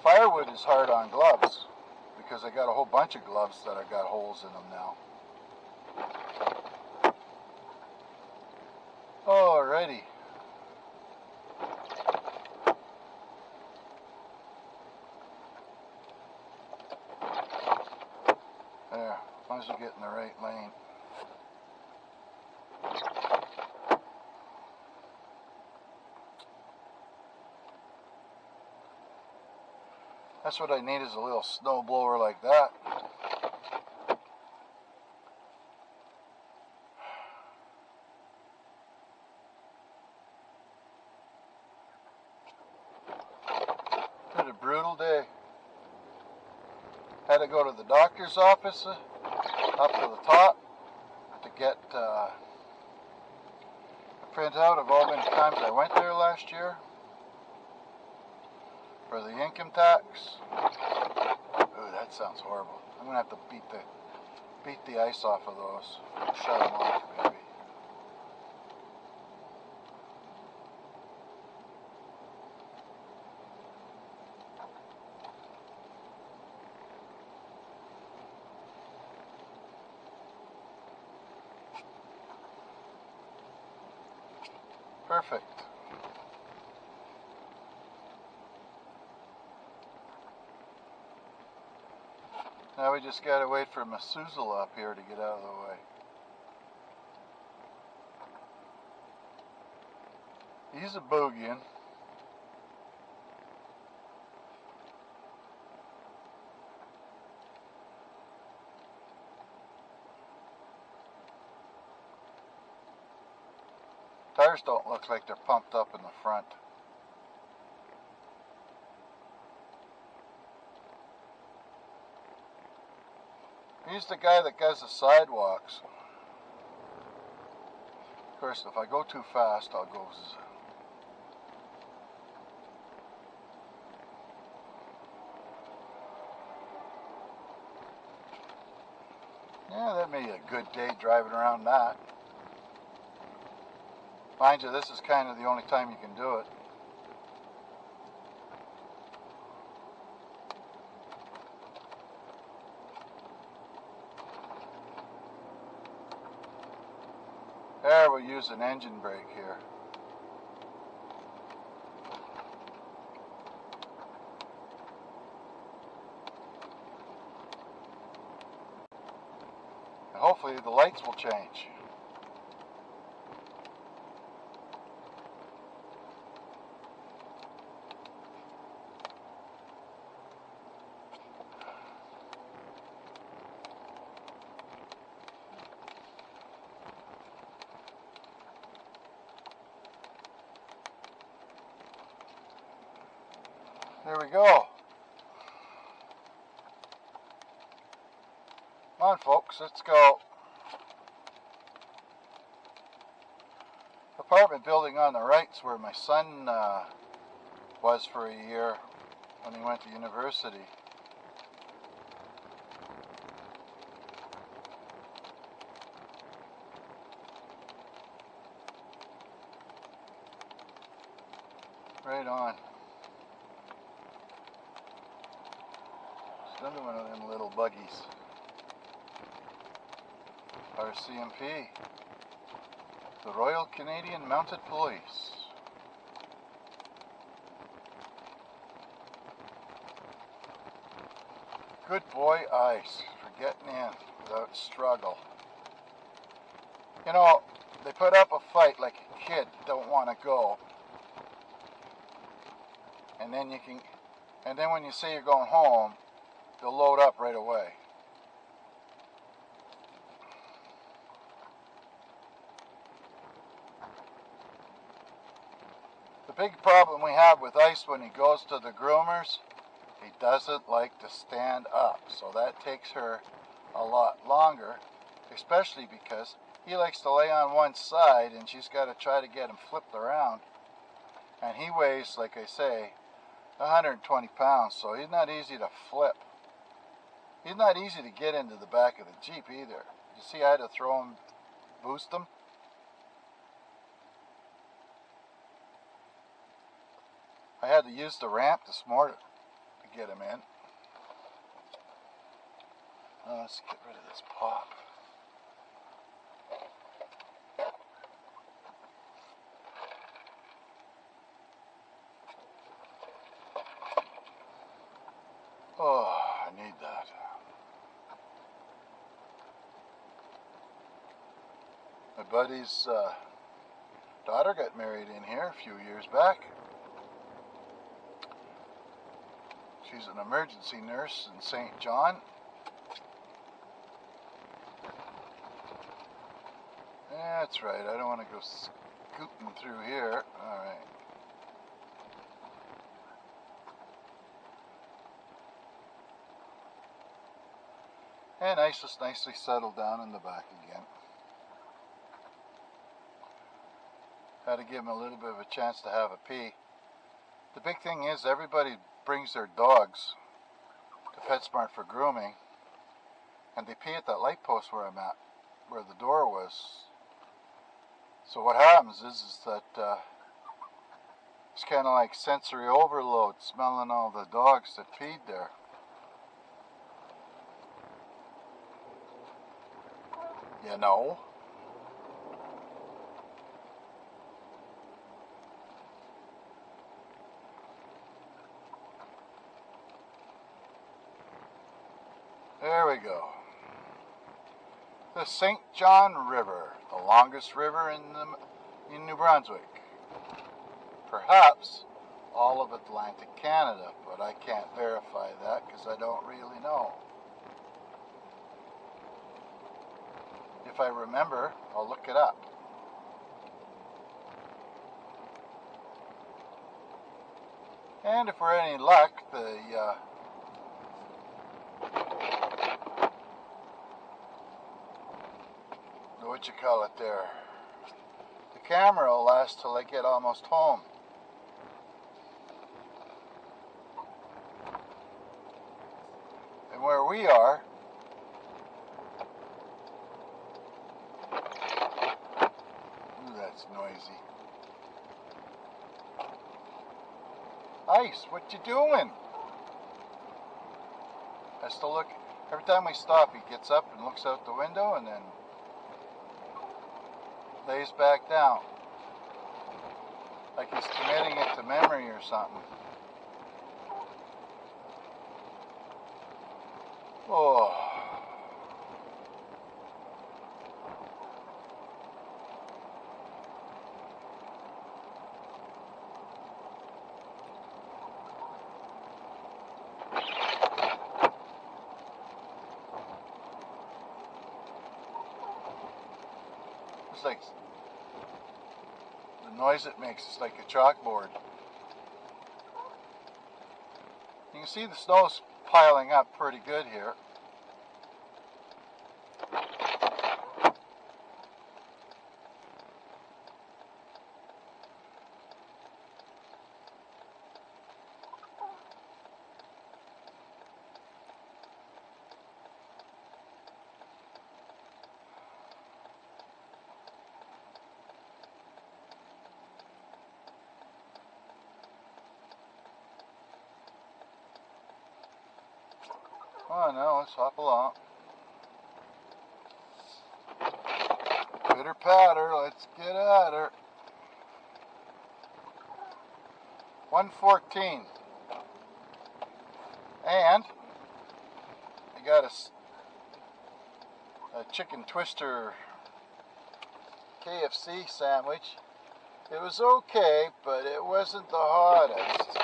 firewood is hard on gloves because I got a whole bunch of gloves that I got holes in them now. Alrighty. There, as long as you get in the right lane. That's what I need, is a little snow blower like that. What a brutal day. Had to go to the doctor's office up to the top to get a printout of all many times I went there last year for the income tax. Ooh, that sounds horrible. I'm gonna have to beat the ice off of those. Shut them off, maybe. Perfect. Now we just gotta wait for Methuselah up here to get out of the way. He's a boogieing. Tires don't look like they're pumped up in the front. He's the guy that does the sidewalks. Of course, if I go too fast, I'll go yeah, that may be a good day driving around that. Mind you, this is kind of the only time you can do it. There, we'll use an engine brake here. And hopefully the lights will change. There we go. Come on, folks, let's go. Apartment building on the right's where my son was for a year when he went to university. Right on. It's another one of them little buggies. RCMP. The Royal Canadian Mounted Police. Good boy, Ice, for getting in without struggle. You know, they put up a fight like a kid don't want to go. And then when you say you're going home, they'll load up right away. The big problem we have with Ice when he goes to the groomers, he doesn't like to stand up. So that takes her a lot longer, especially because he likes to lay on one side and she's got to try to get him flipped around. And he weighs, like I say, 120 pounds, so he's not easy to flip. He's not easy to get into the back of the Jeep either. You see, I had to throw him, boost him. I had to use the ramp this morning to get him in. Let's get rid of this pop. Oh, I need that. My buddy's daughter got married in here a few years back. She's an emergency nurse in St. John. That's right, I don't want to go scooting through here. Alright. And Ice is nicely settled down in the back again. Had to give him a little bit of a chance to have a pee. The big thing is everybody brings their dogs to PetSmart for grooming, and they pee at that light post where I'm at, where the door was. So what happens is that it's kind of like sensory overload, smelling all the dogs that peed there. You know? There we go. The St. John River, the longest river in New Brunswick. Perhaps all of Atlantic Canada, but I can't verify that because I don't really know. If I remember, I'll look it up. And if we're any luck, what you call it there, the camera will last till I get almost home. And where we are, ooh, that's noisy. Ice, what you doing? Has to look, every time we stop he gets up and looks out the window and then Stays back down. Like he's committing it to memory or something. Oh. It's like the noise it makes is like a chalkboard. You can see the snow's piling up pretty good here. Oh no, let's hop along. Pitter patter, let's get at her. 114. And I got a chicken twister KFC sandwich. It was okay, but it wasn't the hottest.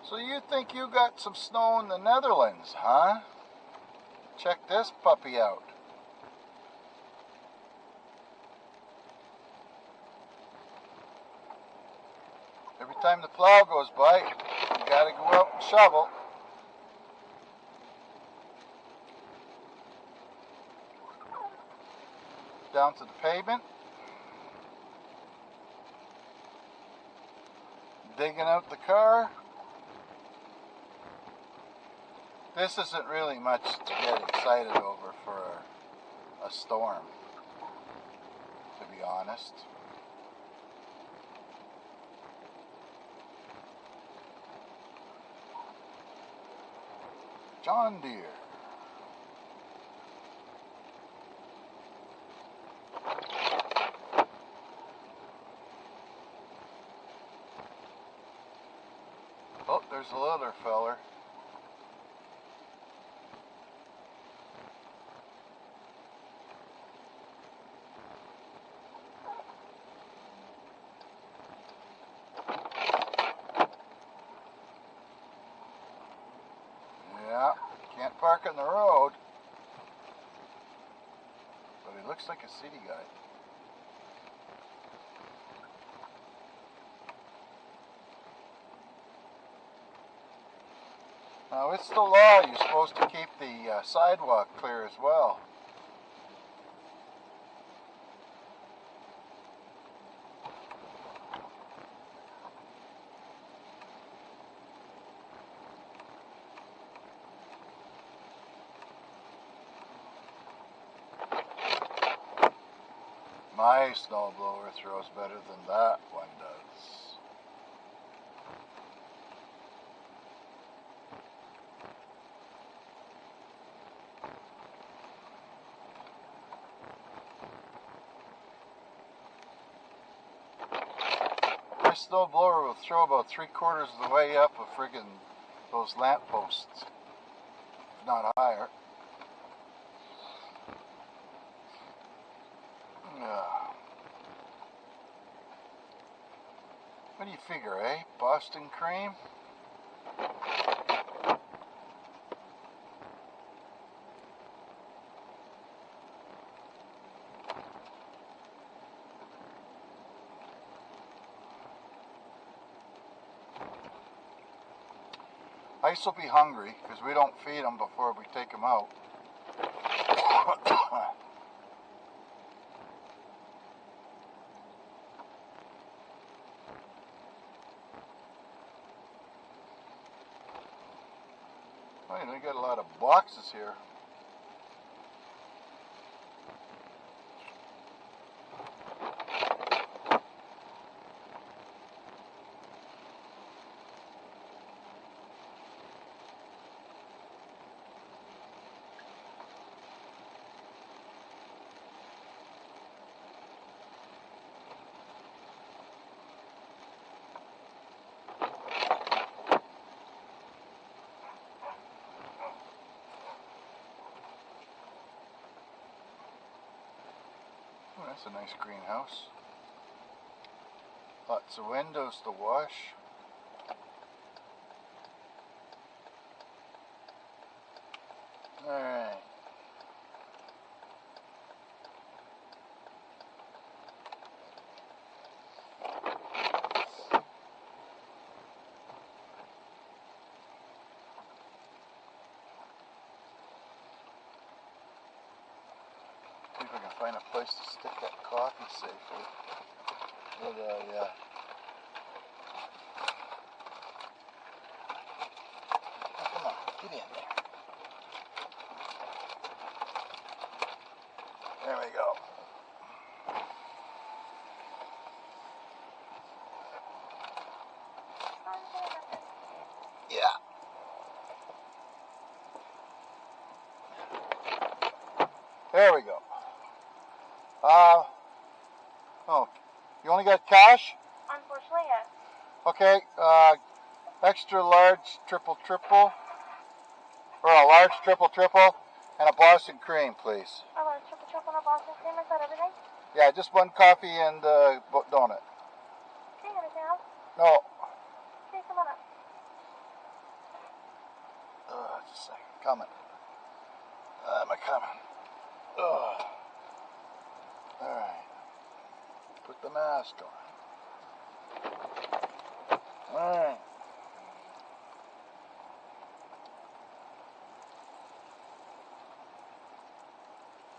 So you think you got some snow in the Netherlands, huh? Check this puppy out. Every time the plow goes by, you gotta go out and shovel. Down to the pavement. Digging out the car. This isn't really much to get excited over for a storm, to be honest. John Deere. Oh, there's a other feller. Yeah, can't park on the road. But he looks like a city guy. Now it's the law, you're supposed to keep the sidewalk clear as well. My snowblower throws better than that one does. My snowblower will throw about 3/4 of the way up a friggin' those lamp posts, if not higher. What do you figure, eh? Boston cream? Ice will be hungry because we don't feed them before we take them out. Oh, they got a lot of boxes here. That's a nice greenhouse. Lots of windows to wash. Alright. See if I can find a place to stick that coffee safely. With a, oh, come on, get in there. There we go. Yeah. There we go. Oh, you only got cash? Unfortunately, yes. Okay, extra large triple, or a large triple, and a Boston cream, please. A large triple and a Boston cream, is that everything? Yeah, just one coffee and a donut. Okay, anything else? No. Okay, come on up. Just a second. Coming. Am I coming? Alright. Put the mask on. Alright.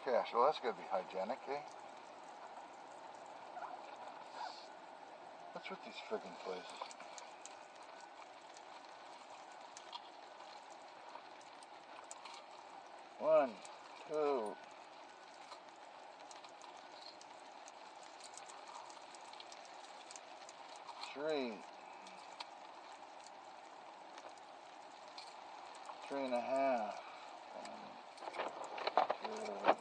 Cash. Well, that's gotta be hygienic, eh? What's with these friggin' places? One, two. Three. 3.5. 1, 2, 3, 4,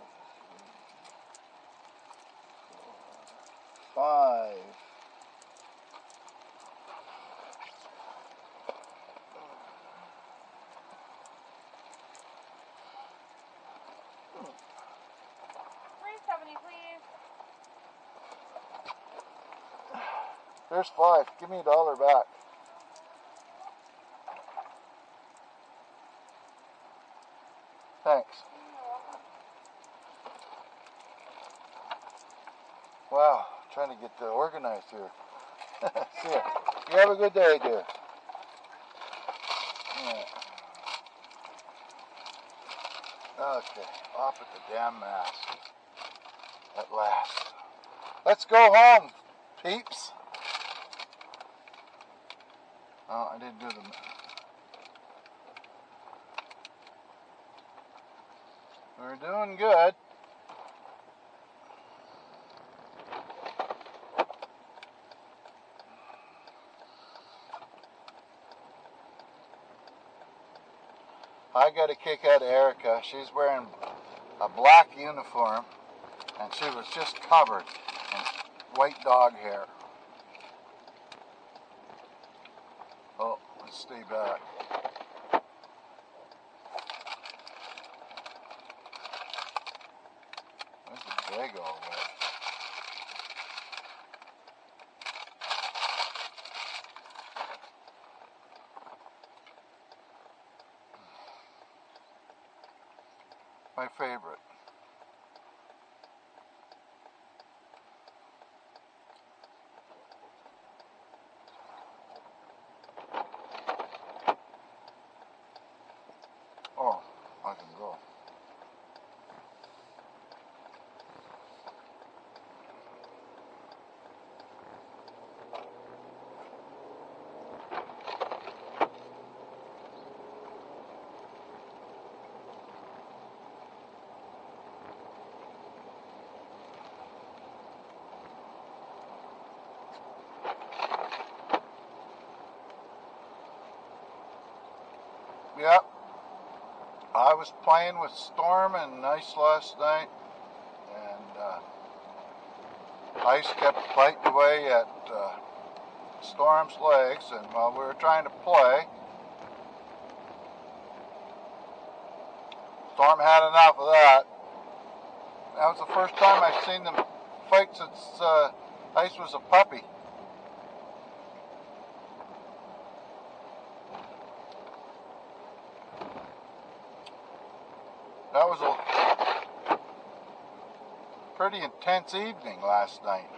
5. $3.70, please. There's 5. Give me $1 back. Thanks. Wow, trying to get organized here. See ya. You have a good day, dear. Yeah. Okay, off with the damn mask. At last. Let's go home, peeps. Oh, I didn't do the... We're doing good. I got a kick out of Erica. She's wearing a black uniform, and she was just covered in white dog hair. Oh, let's stay back. There's a bag all wet. My favorite. Oh, I can go. Yep. I was playing with Storm and Ice last night, and Ice kept biting away at Storm's legs, and while we were trying to play, Storm had enough of that. That was the first time I've seen them fight since Ice was a puppy. That was a pretty intense evening last night.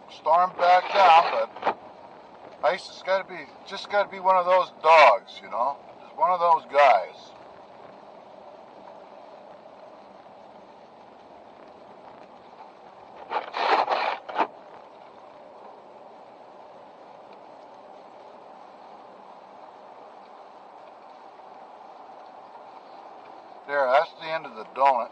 Stormed back down, but Ice has got to be one of those dogs, you know, just one of those guys. There, that's the end of the donut.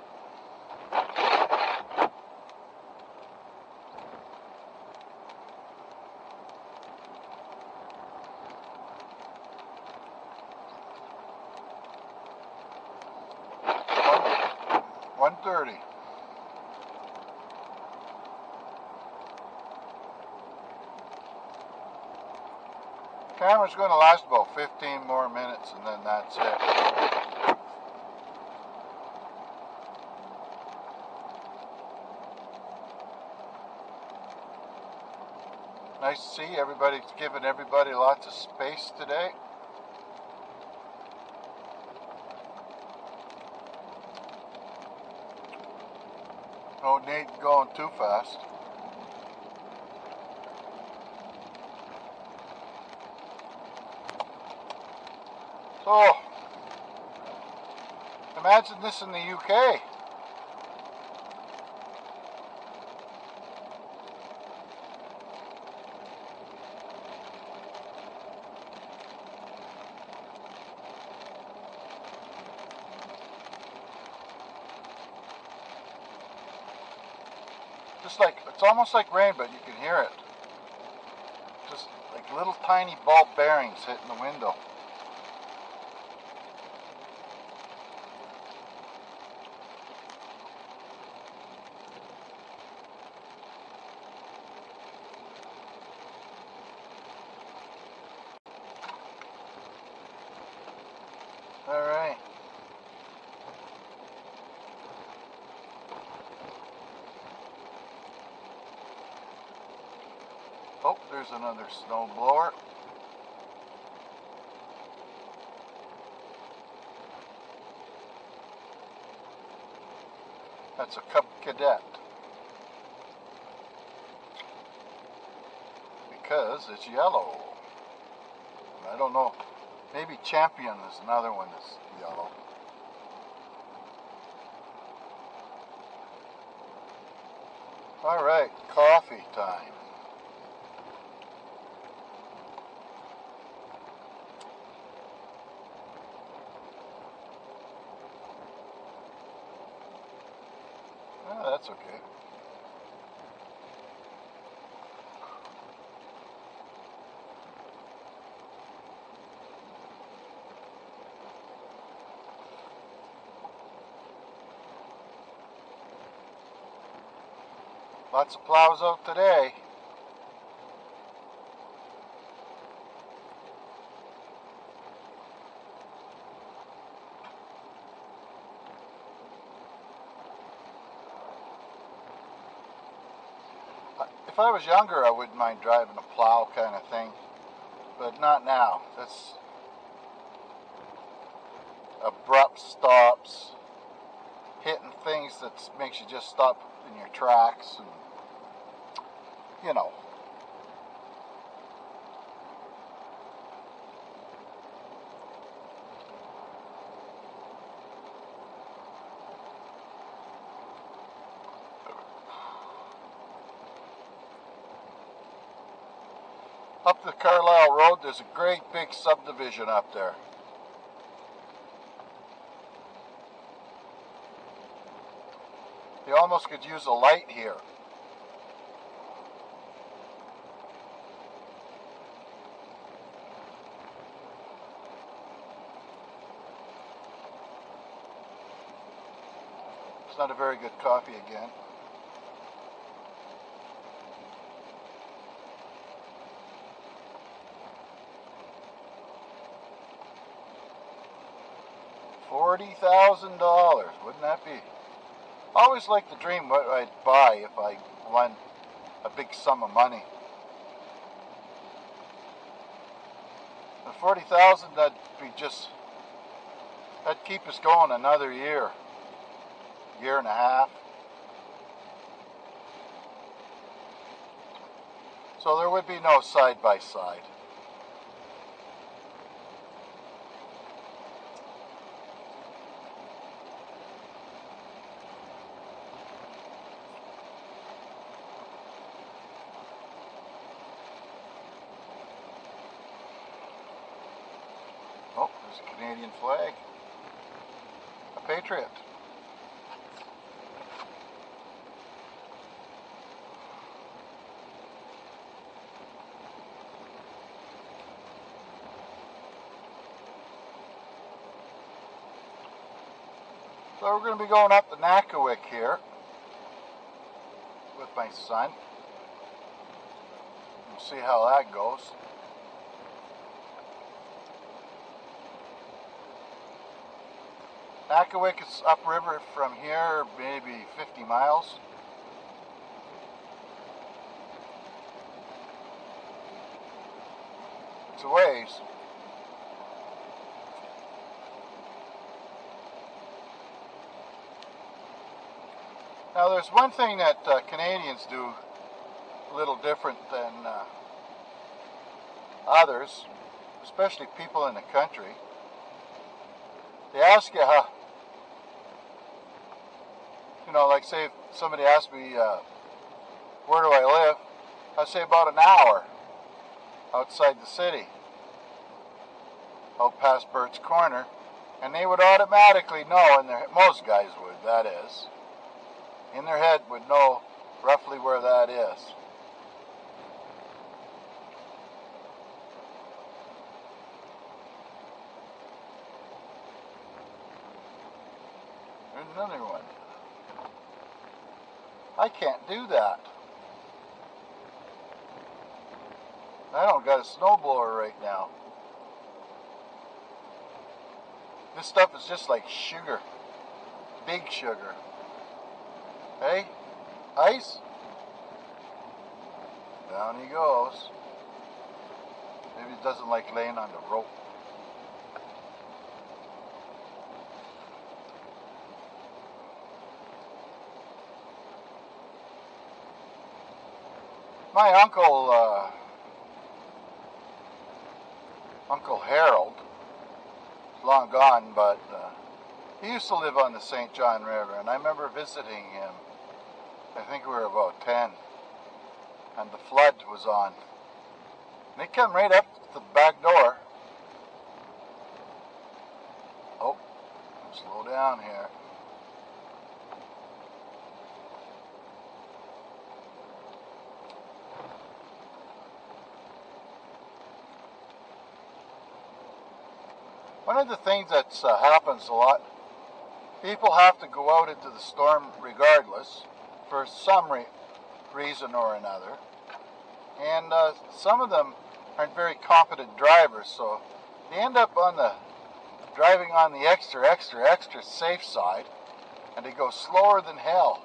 $1.30. Camera's going to last about 15 more minutes and then that's it. Nice to see everybody's giving everybody lots of space today. No need going too fast. So, imagine this in the UK. Just like, it's almost like rain, but you can hear it. Just like little tiny ball bearings hitting the window. All right. Oh, there's another snow blower. That's a Cub Cadet. Because it's yellow. I don't know. Maybe Champion is another one that's yellow. All right, coffee time. Oh, that's okay. Lots of plows out today. If I was younger, I wouldn't mind driving a plow kind of thing, but not now. That's abrupt stops, hitting things that makes you just stop in your tracks, and you know. Up the Carlisle Road, there's a great big subdivision up there. You almost could use a light here. It's not a very good coffee again. $40,000. Wouldn't that be? I always like to dream what I'd buy if I won a big sum of money. The 40,000, that'd keep us going another year and a half. So there would be no side by side. Oh, there's a Canadian flag. A patriot. So we're going to be going up the Nakawik here with my son. We'll see how that goes. Nakawik is upriver from here, maybe 50 miles. It's a ways. Now there's one thing that Canadians do a little different than others, especially people in the country. They ask you how, like say if somebody asks me, where do I live? I say about an hour outside the city, out past Burtts Corner, and they would automatically know, most guys would, that is, in their head would know roughly where that is. There's another one. I can't do that. I don't got a snowblower right now. This stuff is just like sugar. Big sugar. Hey? Ice? Down he goes. Maybe he doesn't like laying on the rope. My Uncle Harold, is long gone, but he used to live on the St. John River, and I remember visiting him. I think we were about 10, and the flood was on. And they come right up to the back door. Oh, slow down here. One of the things that happens a lot, people have to go out into the storm regardless for some reason or another. And some of them aren't very competent drivers, so they end up driving on the extra safe side, and they go slower than hell.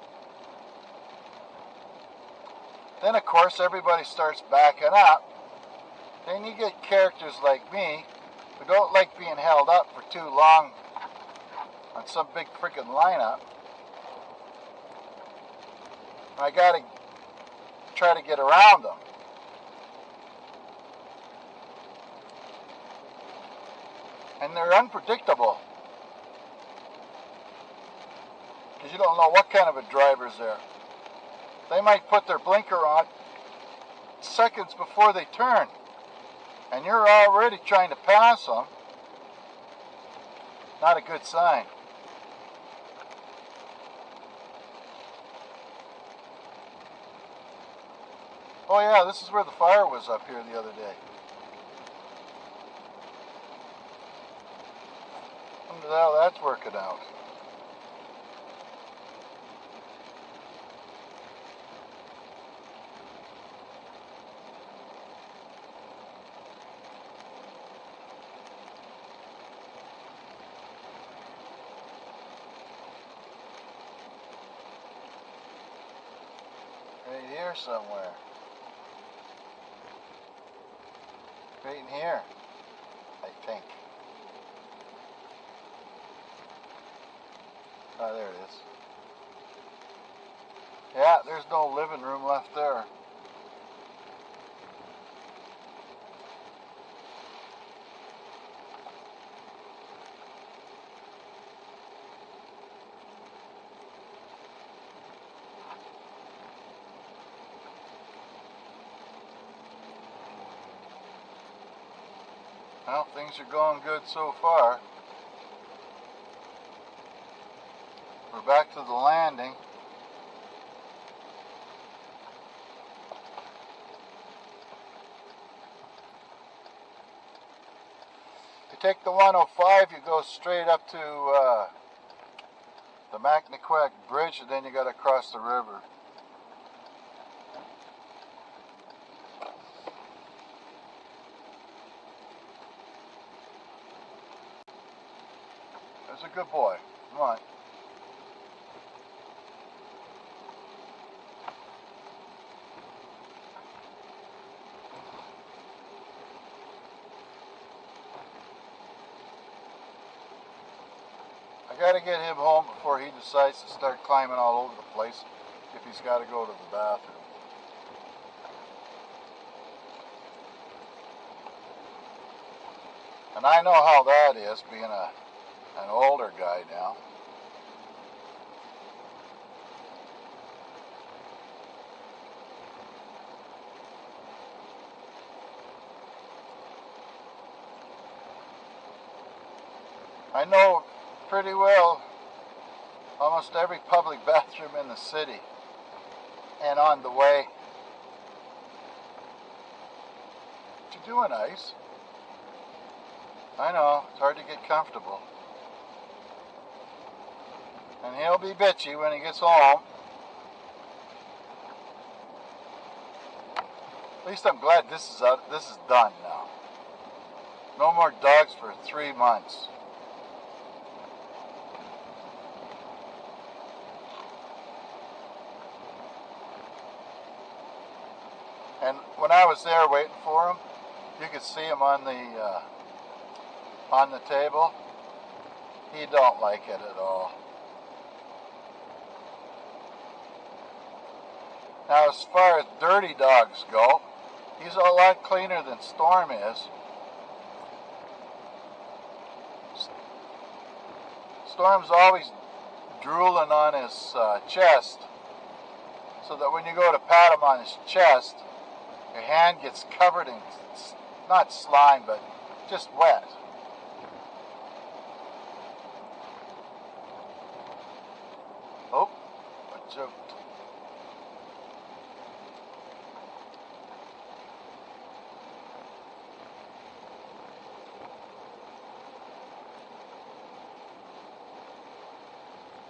Then of course everybody starts backing up. Then you get characters like me who don't like being held up for too long on some big freaking lineup. I gotta try to get around them. And they're unpredictable, because you don't know what kind of a driver's there. They might put their blinker on seconds before they turn, and you're already trying to pass them. Not a good sign. Oh yeah, this is where the fire was up here the other day. Wonder how that's working out. here somewhere. Right in here, I think. Oh, there it is. Yeah, there's no living room left there. Well, things are going good so far. We're back to the landing. You take the 105, you go straight up to the Macnaquac Bridge, and then you got to cross the river. There's a good boy. Come on. I gotta get him home before he decides to start climbing all over the place if he's got to go to the bathroom. And I know how that is, being an older guy now. I know pretty well almost every public bathroom in the city and on the way. What you doing, Ice? I know, it's hard to get comfortable. And he'll be bitchy when he gets home. At least I'm glad this is done now. No more dogs for 3 months. And when I was there waiting for him, you could see him on the table. He don't like it at all. Now, as far as dirty dogs go, he's a lot cleaner than Storm is. Storm's always drooling on his chest, so that when you go to pat him on his chest, your hand gets covered in, not slime, but just wet. Oh, I joked.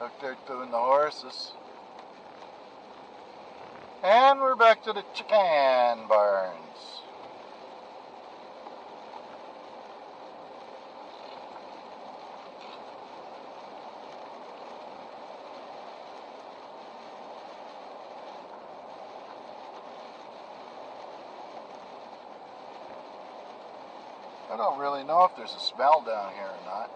Out there doing the horses. And we're back to the chicken barns. I don't really know if there's a smell down here or not.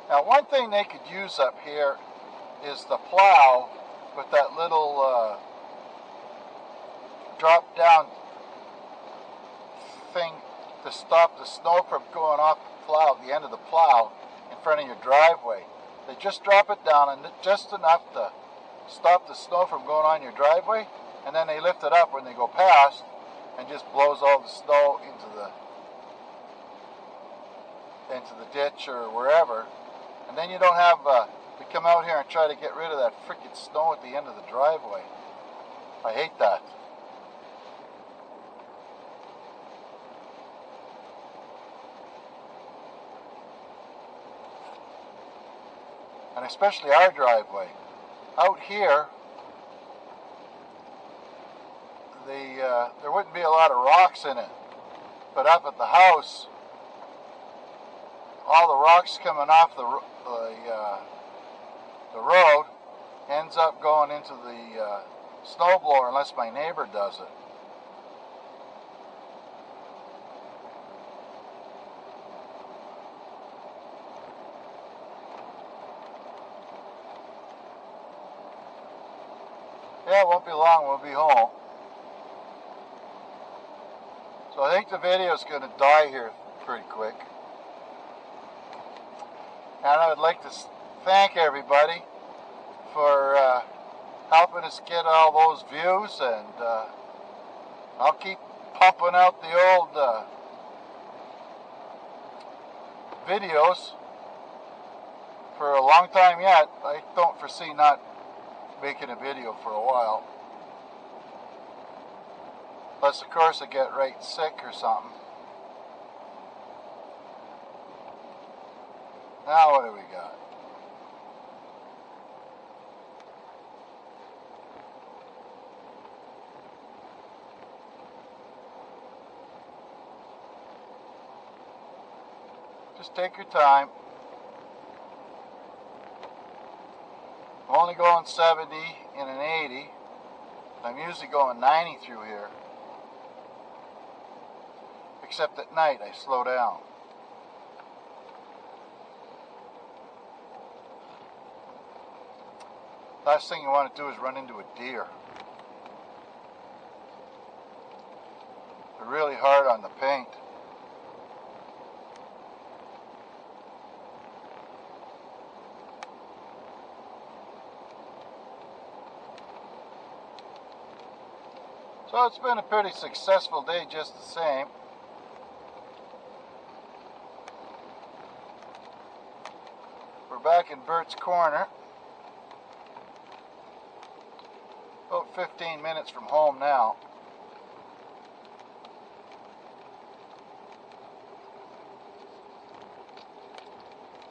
Now, one thing they could use up here is the plow with that little drop down thing to stop the snow from going off the plow, the end of the plow in front of your driveway. They just drop it down and just enough to stop the snow from going on your driveway, and then they lift it up when they go past and just blows all the snow into the ditch or wherever. And then you don't have to come out here and try to get rid of that frickin' snow at the end of the driveway. I hate that. And especially our driveway. Out here, there wouldn't be a lot of rocks in it. But up at the house, all the rocks coming off the road ends up going into the snowblower unless my neighbor does it. Yeah, it won't be long, we'll be home. So I think the video is going to die here pretty quick. And I would like to thank everybody for helping us get all those views, and I'll keep pumping out the old videos for a long time yet. I don't foresee not making a video for a while. Unless, of course, I get right sick or something. Now what do we got? Just take your time. I'm only going 70 in an 80. I'm usually going 90 through here. Except at night I slow down. Last thing you want to do is run into a deer. They're really hard on the paint. So it's been a pretty successful day just the same. We're back in Burtts Corner. About 15 minutes from home now.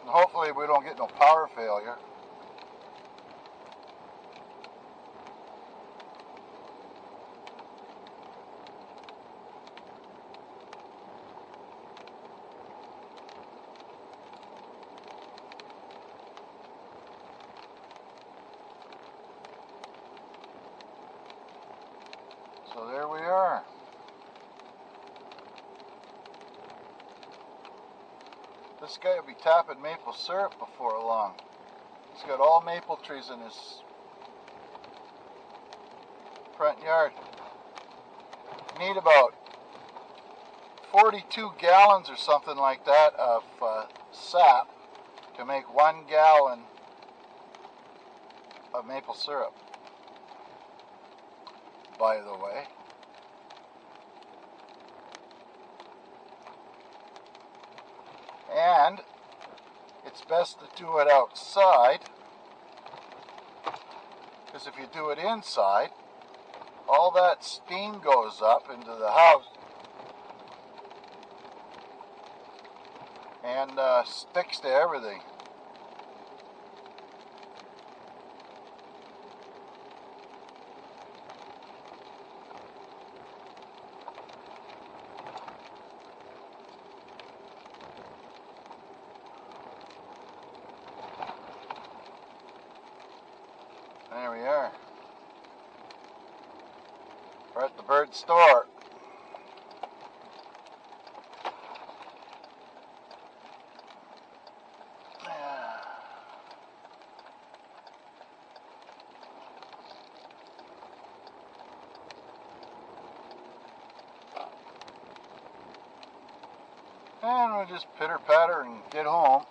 And hopefully we don't get no power failure. So there we are. This guy will be tapping maple syrup before long. He's got all maple trees in his front yard. You need about 42 gallons or something like that of sap to make 1 gallon of maple syrup, by the way. And it's best to do it outside, because if you do it inside, all that steam goes up into the house and sticks to everything. There we are. We're at the Burtts store. And we'll just pitter-patter and get home.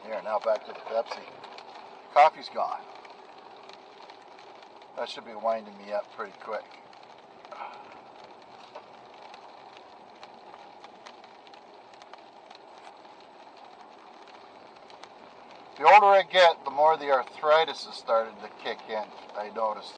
Here, now back to the Pepsi. Coffee's gone. That should be winding me up pretty quick. The older I get, the more the arthritis has started to kick in, I noticed.